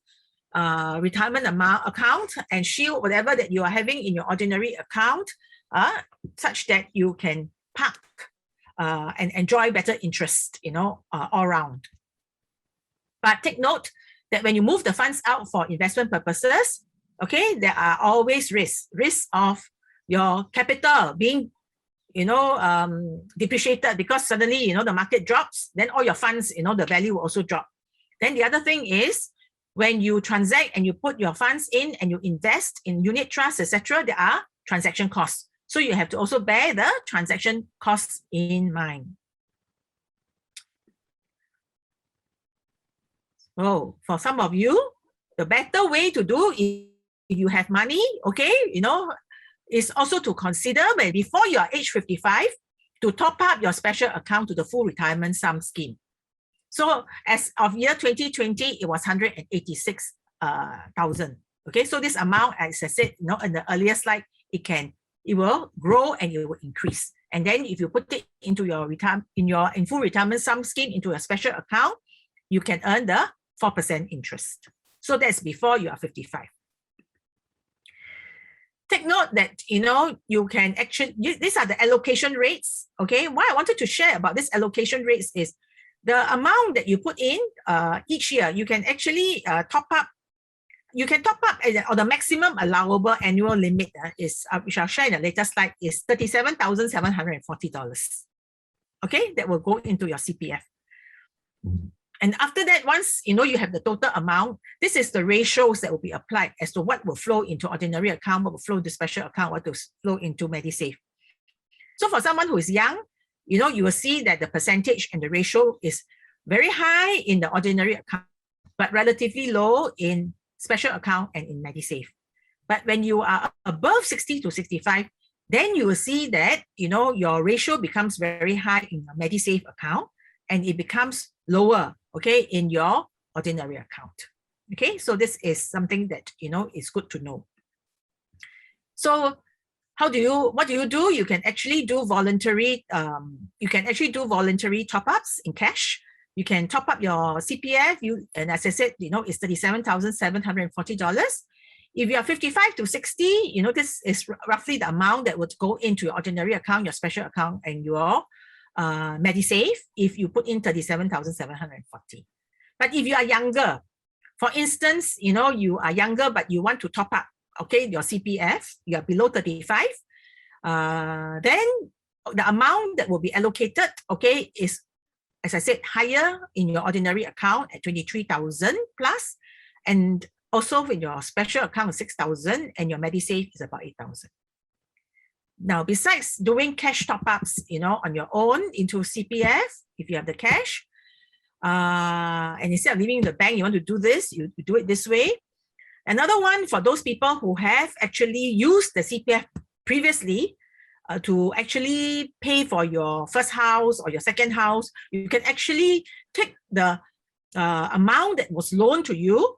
retirement account and shield whatever that you are having in your ordinary account, such that you can park and enjoy better interest, you know, all around. But take note that when you move the funds out for investment purposes, okay, there are always risks of your capital being, you know, depreciated because suddenly, you know, the market drops, then all your funds, you know, the value will also drop. Then the other thing is when you transact and you put your funds in and you invest in unit trusts, etc., there are transaction costs. So you have to also bear the transaction costs in mind. So for some of you, the better way to do is, if you have money, okay, you know, is also to consider when before you are age 55 to top up your special account to the full retirement sum scheme. So as of year 2020, it was 186,000. Okay, so this amount, as I said, you know, in the earlier slide, it will grow and it will increase. And then if you put it into your full retirement sum scheme into a special account, you can earn the 4% interest. So that's before you are 55. Take note that, you know, you can actually, these are the allocation rates, okay? Why I wanted to share about this allocation rates is the amount that you put in each year, you can actually top up, or the maximum allowable annual limit is, which I'll share in a later slide, is $37,740, okay? That will go into your CPF. And after that, once you know you have the total amount, this is the ratios that will be applied as to what will flow into ordinary account, what will flow into special account, what will flow into MediSave. So for someone who is young, you know, you will see that the percentage and the ratio is very high in the ordinary account, but relatively low in special account and in MediSave. But when you are above 60 to 65, then you will see that, you know, your ratio becomes very high in your MediSave account and it becomes lower, okay, in your ordinary account. Okay, so this is something that, you know, is good to know. So what do you do? You can actually do voluntary, top-ups in cash. You can top up your CPF, and as I said, you know, it's $37,740. If you are 55 to 60, you know, this is roughly the amount that would go into your ordinary account, your special account, and your MediSave if you put in 37,740. But if you are younger, for instance, you know, you are younger, but you want to top up, okay, your CPF, you are below 35, then the amount that will be allocated, okay, is, as I said, higher in your ordinary account at 23,000 plus, and also in your special account 6,000, and your MediSave is about 8,000. Now, besides doing cash top-ups, you know, on your own into CPF, if you have the cash, and instead of leaving the bank, you want to do this, you do it this way. Another one for those people who have actually used the CPF previously to actually pay for your first house or your second house, you can actually take the amount that was loaned to you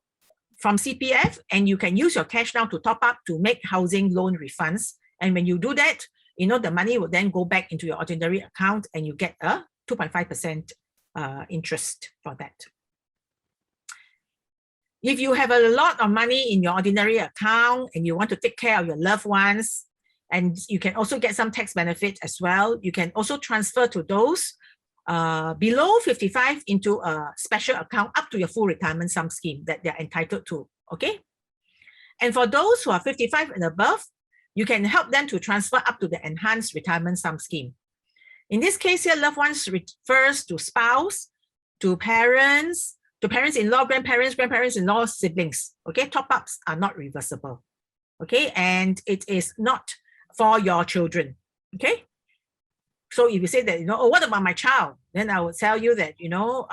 from CPF, and you can use your cash now to top up to make housing loan refunds. And when you do that, you know, the money will then go back into your ordinary account and you get a 2.5% interest for that. If you have a lot of money in your ordinary account and you want to take care of your loved ones, and you can also get some tax benefit as well, you can also transfer to those below 55 into a special account up to your full retirement sum scheme that they're entitled to, okay? And for those who are 55 and above, you can help them to transfer up to the enhanced retirement sum scheme. In this case here, loved ones refers to spouse, to parents-in-law, grandparents-in-law, siblings, okay? Top-ups are not reversible, okay? And it is not for your children, okay? So if you say that, you know, oh, what about my child? Then I would tell you that, you know,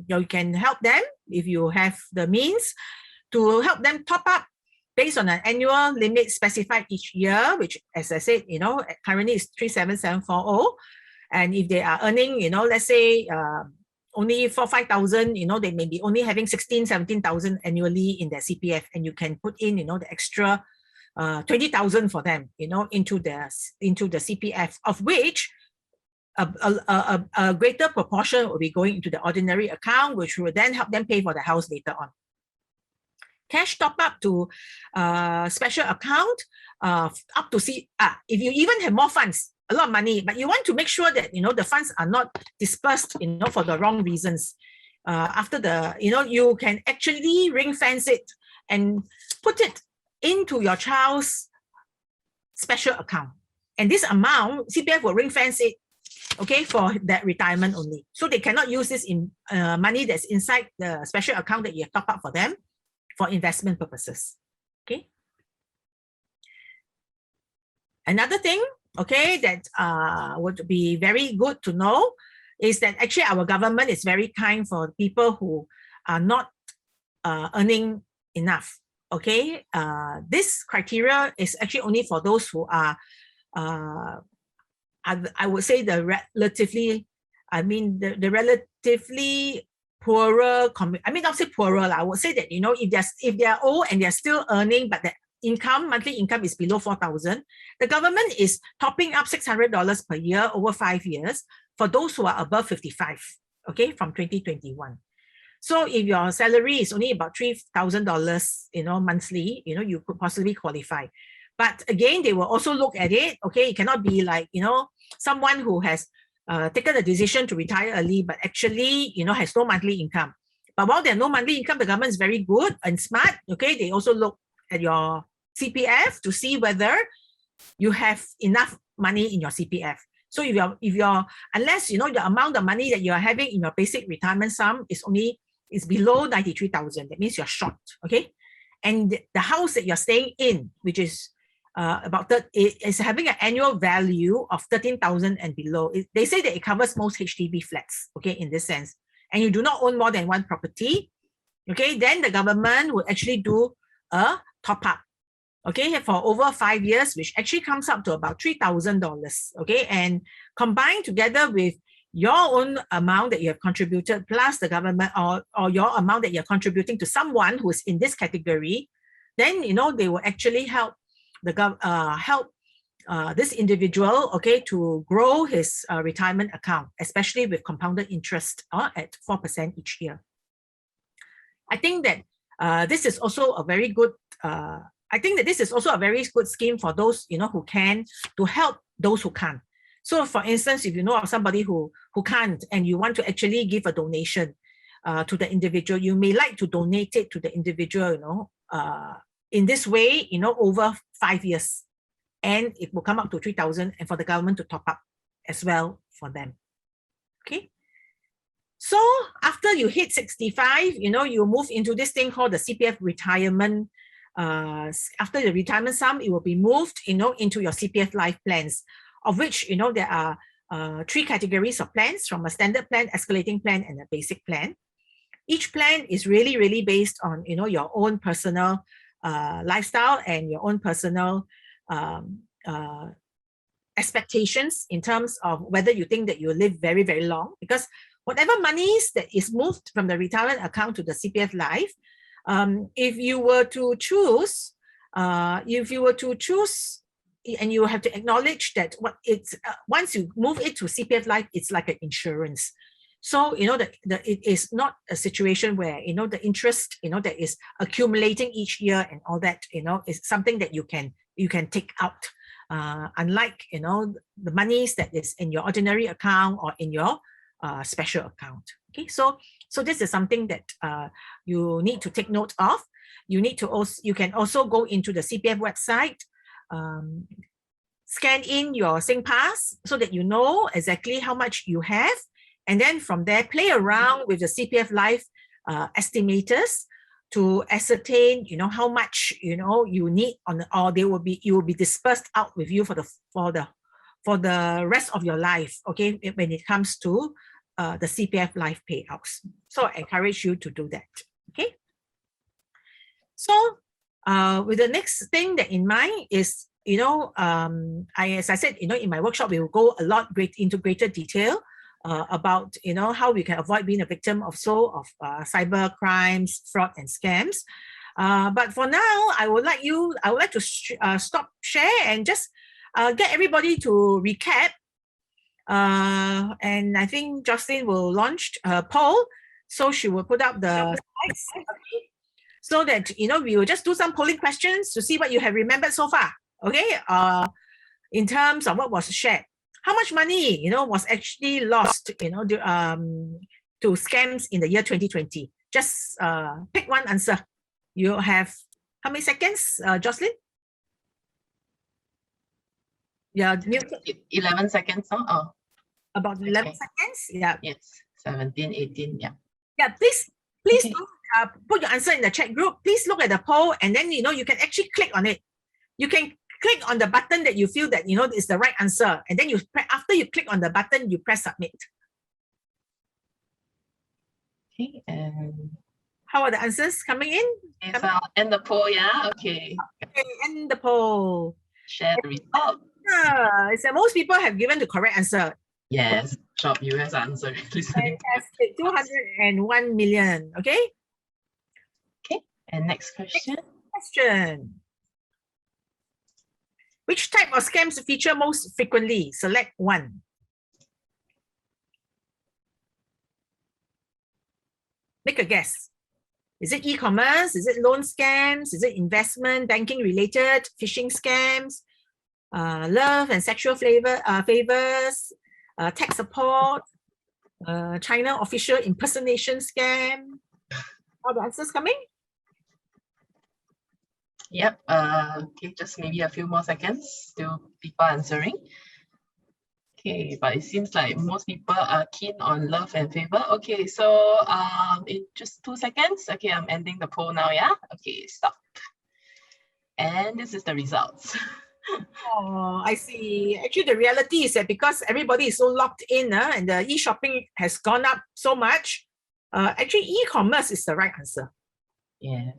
you can help them if you have the means to help them top up based on an annual limit specified each year, which, as I said, you know, currently is 37740. And if they are earning, you know, let's say only 4,000-5,000, you know, they may be only having 16,000-17,000 annually in their CPF, and you can put in, you know, the extra 20,000 for them, you know, into the CPF, of which a greater proportion will be going into the ordinary account, which will then help them pay for the house later on. Cash top up to special account up to if you even have more funds, a lot of money, but you want to make sure that, you know, the funds are not dispersed, you know, for the wrong reasons. After the, you know, you can actually ring fence it and put it into your child's special account. And this amount, CPF will ring fence it, okay, for that retirement only. So they cannot use this in money that's inside the special account that you have top up for them for investment purposes, okay? Another thing, okay, that would be very good to know is that actually our government is very kind for people who are not earning enough, okay? This criteria is actually only for those who are, I would say the relatively poorer, not say poorer, I would say that, you know, if they're old and they're still earning, but the monthly income is below 4,000, the government is topping up $600 per year over 5 years for those who are above 55, okay, from 2021. So if your salary is only about $3,000, you know, monthly, you know, you could possibly qualify. But again, they will also look at it, okay, it cannot be like, you know, someone who has taken a decision to retire early, but actually, you know, has no monthly income. But while they have no monthly income, the government is very good and smart, okay, they also look at your CPF to see whether you have enough money in your CPF. So if you're unless, you know, the amount of money that you are having in your basic retirement sum is below 93,000, that means you're short, okay? And the house that you're staying in, which is it's having an annual value of 13,000 and below. They say that it covers most HDB flats, okay, in this sense. And you do not own more than one property, okay, then the government will actually do a top up, okay, for over 5 years, which actually comes up to about $3,000, okay, and combined together with your own amount that you have contributed plus the government or your amount that you're contributing to someone who is in this category, then, they will actually help this individual, okay, to grow his retirement account, especially with compounded interest at 4% each year. I think that this is also a very good. I think that this is also a very good scheme for those who can, to help those who can't. So, for instance, if you know of somebody who can't and you want to actually give a donation to the individual, you may like to donate it to the individual, in this way, over 5 years, and it will come up to 3,000, and for the government to top up as well for them. Okay. So after you hit 65, you move into this thing called the CPF retirement. After the retirement sum, it will be moved, into your CPF life plans, of which, there are 3 categories of plans, from a standard plan, escalating plan, and a basic plan. Each plan is really, really based on, your own personal lifestyle and your own personal expectations in terms of whether you think that you will live very, very long, because whatever monies that is moved from the retirement account to the CPF life, if you were to choose, and you have to acknowledge that once you move it to CPF life, it's like an insurance. So, it is not a situation where, the interest, that is accumulating each year and all that, is something that you can take out. Unlike, the monies that is in your ordinary account or in your special account. Okay, so this is something that you need to take note of. You can also go into the CPF website, scan in your SingPass so that you know exactly how much you have. And then from there, play around with the CPF Life estimators to ascertain, how much you need or you will be dispersed out with you for the rest of your life. Okay, when it comes to the CPF Life payouts. So I encourage you to do that. Okay. So with the next thing that in mind is, as I said, in my workshop, we will go a lot into greater detail about how we can avoid being a victim of cyber crimes, fraud, and scams. But for now, I would like to stop share and just get everybody to recap. And I think Jocelyn will launch a poll, so she will put up the slides, okay, so that we will just do some polling questions to see what you have remembered so far. Okay, in terms of what was shared. How much money, was actually lost, to scams in the year 2020? Just pick one answer. You have how many seconds, Jocelyn? Yeah, 11 seconds. Oh, about 11 seconds. Yeah. Yes, 17, 18. Yeah. Yeah. Please okay. Do, put your answer in the chat group. Please look at the poll, and then you can actually click on it. You can click on the button that you feel that is the right answer, and then after you click on the button, you press submit. Okay, and how are the answers coming in? Yes, I'll end the poll. Yeah, okay. Okay, end the poll. Share the result. So most people have given the correct answer. Yes, Shop US answer. Fantastic. 201 million. Okay. Okay, and next question. Which type of scams feature most frequently? Select one. Make a guess. Is it e-commerce? Is it loan scams? Is it investment, banking related, phishing scams, love and sexual favors, tech support, China official impersonation scam? Are the answers coming? Yep. Okay, just maybe a few more seconds. Still people answering. Okay, but it seems like most people are keen on love and favor. Okay, so in just 2 seconds. Okay, I'm ending the poll now. Yeah. Okay, stop. And this is the results. Oh, I see. Actually, the reality is that because everybody is so locked in and the e-shopping has gone up so much, actually e-commerce is the right answer. Yes.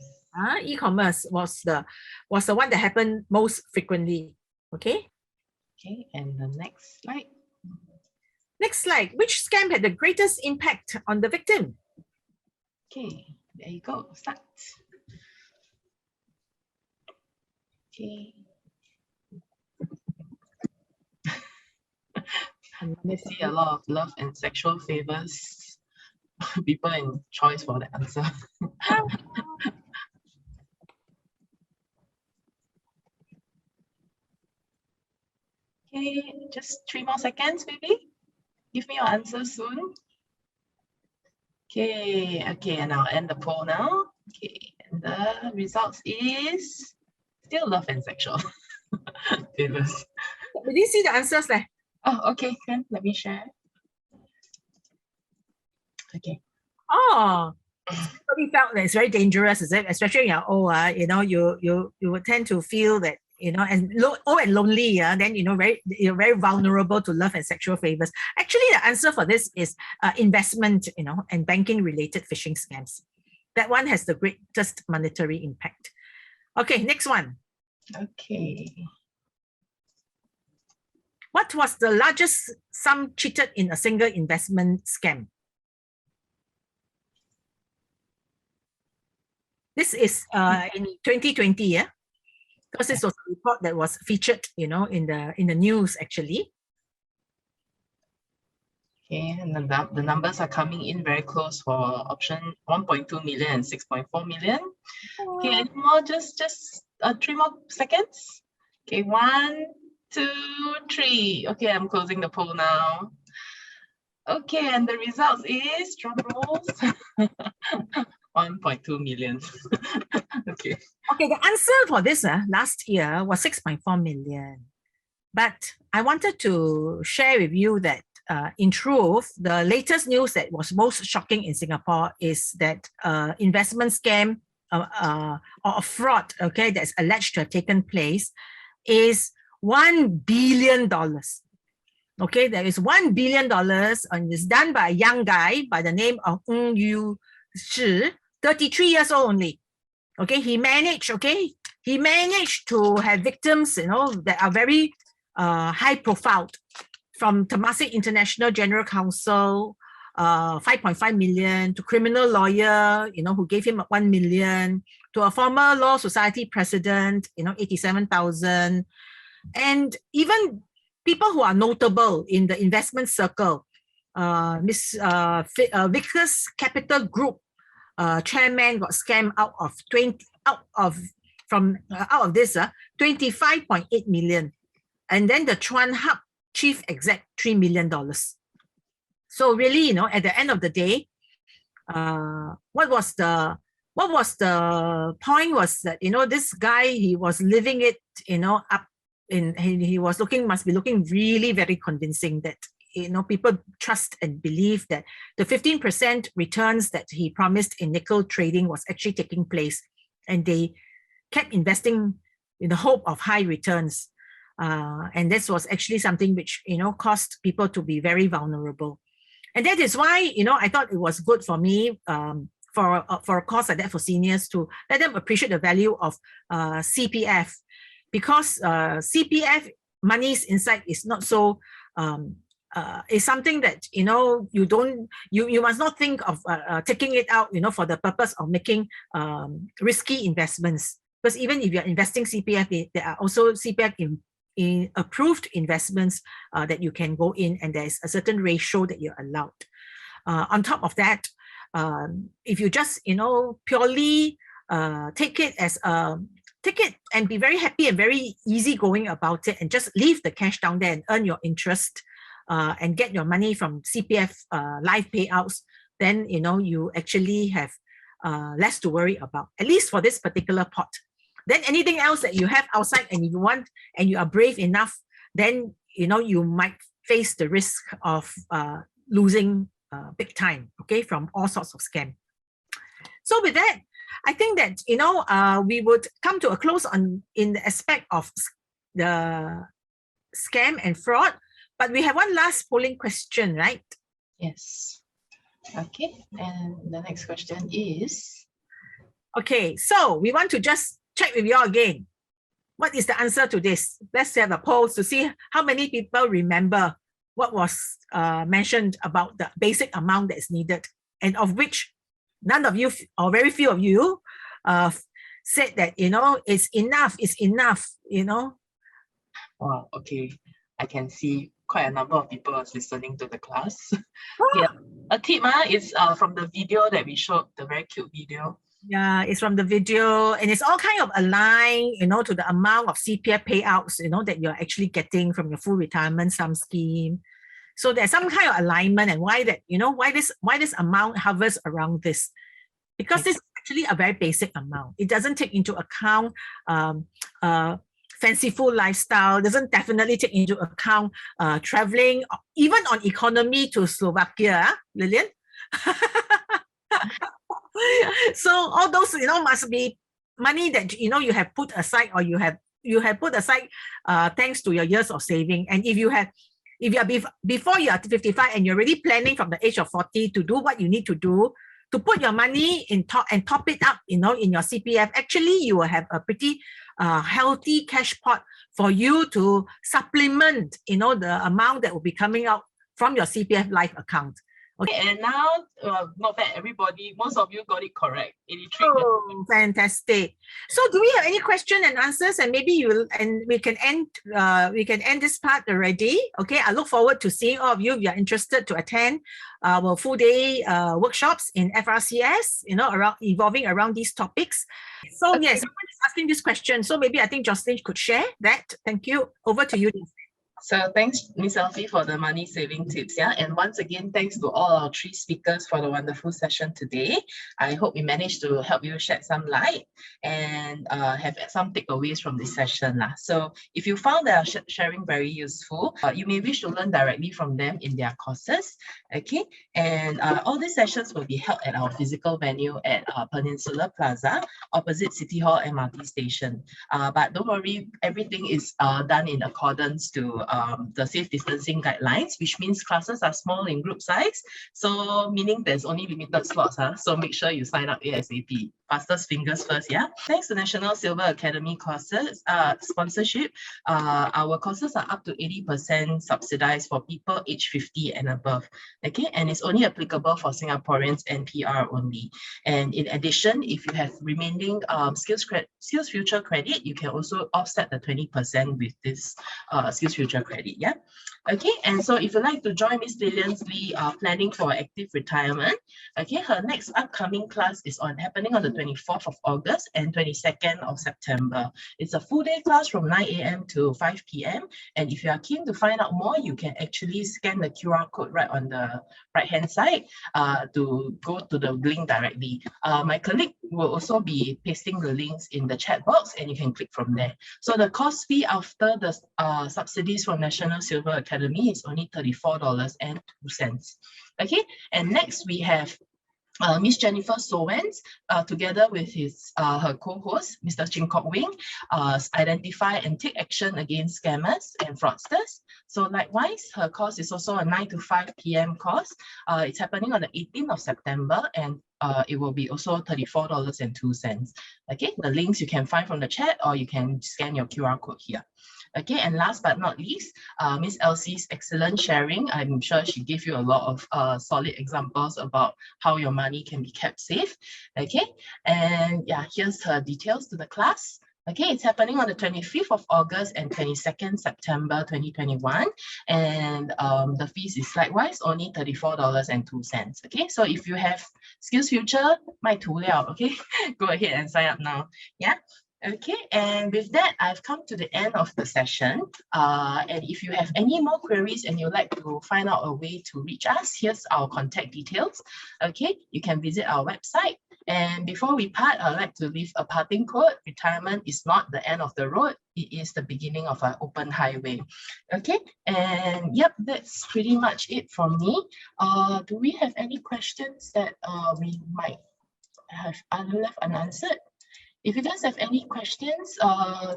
E-commerce was the one that happened most frequently. Okay. Okay, and the next slide. Next slide. Which scam had the greatest impact on the victim? Okay, there you go. Start. Okay. I see a lot of love and sexual favors. People in choice for the answer. Okay, just 3 more seconds, maybe. Give me your answer soon. Okay, and I'll end the poll now. Okay, and the results is still love and sexual favors. Did you see the answers there? Oh, okay, then let me share. Okay. Oh, somebody felt that it's very dangerous, is it? Especially when you're old, you would tend to feel that, and old and lonely, then you're very vulnerable to love and sexual favors. Actually, the answer for this is investment, and banking related phishing scams. That one has the greatest monetary impact. Okay, next one. Okay. What was the largest sum cheated in a single investment scam? This is in 2020, yeah, because this was a report that was featured, in the news actually. Okay, and the numbers are coming in very close for option 1.2 million and 6.4 million. Okay, any more? Just 3 more seconds. Okay, 1, 2, 3. Okay, I'm closing the poll now. Okay, and the results is, drum rolls, 1.2 million. Okay. Okay, the answer for this last year was 6.4 million. But I wanted to share with you that in truth, the latest news that was most shocking in Singapore is that investment scam or a fraud, okay, that's alleged to have taken place is $1 billion. Okay, there is $1 billion and it's done by a young guy by the name of Ng Yu Shi, 33 years old only. Okay, he managed to have victims, that are very high profile, from Temasek International General Counsel, 5.5 million, to criminal lawyer, who gave him 1 million, to a former law society president, 87,000, and even people who are notable in the investment circle, Vickers Capital Group chairman got scammed out of this 25.8 million, and then the Chuan Hub chief exec $3 million. So really, at the end of the day, what was the point was that, this guy, he was living it, up in, he must be looking really very convincing that, people trust and believe that the 15% returns that he promised in nickel trading was actually taking place, and they kept investing in the hope of high returns. And this was actually something which, caused people to be very vulnerable. And that is why, I thought it was good for me, for a course like that for seniors, to let them appreciate the value of CPF, because CPF monies inside is not so, is something that, you must not think of taking it out, for the purpose of making risky investments. Because even if you're investing CPF, there are also CPF in approved investments that you can go in, and there's a certain ratio that you're allowed. On top of that, if you just, purely take it and be very happy and very easygoing about it, and just leave the cash down there and earn your interest and get your money from CPF live payouts, then, you actually have less to worry about, at least for this particular pot. Then anything else that you have outside, and if you want, and you are brave enough, then, you might face the risk of losing big time, okay, from all sorts of scam. So with that, I think that, we would come to a close in the aspect of the scam and fraud. But we have one last polling question, right? Yes. Okay, and the next question is? Okay, so we want to just check with you all again. What is the answer to this? Let's have a poll to see how many people remember what was mentioned about the basic amount that is needed, and of which none of you, or very few of you, said that, you know, it's enough, you know. Wow, okay. I can see quite a number of people listening to the class. Yeah, a tip is from the video that we showed, the very cute video. Yeah, it's from the video, and it's all kind of aligned, you know, to the amount of CPF payouts, you know, that you're actually getting from your full retirement sum scheme. So there's some kind of alignment, and why that, you know, why this amount hovers around this, because this is actually a very basic amount. It doesn't take into account fanciful lifestyle, doesn't definitely take into account traveling, even on economy to Slovakia, Lillian. So all those, you know, must be money that, you know, you have put aside, or you have put aside thanks to your years of saving. And if you are before you are 55 and you're already planning from the age of 40 to do what you need to do to put your money in top it up, you know, in your CPF, actually you will have a pretty healthy cash pot for you to supplement, you know, the amount that will be coming out from your CPF life account. Okay, and now, not bad, everybody, most of you got it correct. 83. Oh, fantastic. So do we have any question and answers? And maybe we can end this part already. Okay, I look forward to seeing all of you if you're interested to attend our full day workshops in FRCS, you know, evolving around these topics. So yes, someone is asking this question. So maybe I think Jocelyn could share that. Thank you. Over to you. So thanks, Ms. Elsie, for the money saving tips. Yeah, and once again, thanks to all our 3 speakers for the wonderful session today. I hope we managed to help you shed some light and have some takeaways from this session. So if you found their sharing very useful, you may wish to learn directly from them in their courses. Okay, and all these sessions will be held at our physical venue at Peninsula Plaza, opposite City Hall MRT station. But don't worry, everything is done in accordance to the safe distancing guidelines, which means classes are small in group size. So meaning there's only limited slots. So make sure you sign up ASAP. Fastest fingers first, yeah. Thanks to National Silver Academy courses sponsorship, our courses are up to 80% subsidized for people age 50 and above. Okay, and it's only applicable for Singaporeans and PR only. And in addition, if you have remaining skills future credit, you can also offset the 20% with this skills future credit. Yeah. Okay, and so if you'd like to join Miss Lillian Lee planning for active retirement, okay, her next upcoming class is happening on the 24th of August and 22nd of September. It's a full day class from 9 a.m. to 5 p.m. And if you are keen to find out more, you can actually scan the QR code right on the right-hand side to go to the link directly. My colleague will also be pasting the links in the chat box, and you can click from there. So the cost fee after the subsidies from National Silver Academy is only $34.02. Okay, and next we have Miss Jennifer Soen, together with her co-host, Mr. Chin Kok Wing, identify and take action against scammers and fraudsters. So likewise, her course is also a 9 to 5 p.m. course. It's happening on the 18th of September, and it will be also $34.02. Okay, the links you can find from the chat, or you can scan your QR code here. Okay, and last but not least, Miss Elsie's excellent sharing. I'm sure she gave you a lot of solid examples about how your money can be kept safe. Okay, and yeah, here's her details to the class. Okay, it's happening on the 25th of August and 22nd September 2021. And the fees is likewise only $34.02. Okay, so if you have Skills Future, 卖图了, okay, go ahead and sign up now. Yeah. Okay, and with that, I've come to the end of the session. And if you have any more queries and you'd like to find out a way to reach us, here's our contact details. Okay, you can visit our website. And before we part, I'd like to leave a parting quote. Retirement is not the end of the road. It is the beginning of an open highway. Okay, and yep, that's pretty much it from me. Do we have any questions that we might have left unanswered? If you guys have any questions,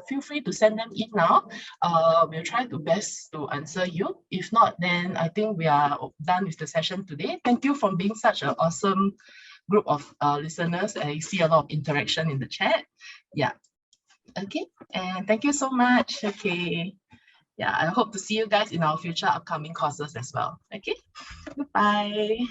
feel free to send them in now. We'll try to best to answer you. If not, then I think we are done with the session today. Thank you for being such an awesome group of listeners. I see a lot of interaction in the chat. Yeah. Okay. And thank you so much. Okay. Yeah, I hope to see you guys in our future upcoming courses as well. Okay. Goodbye.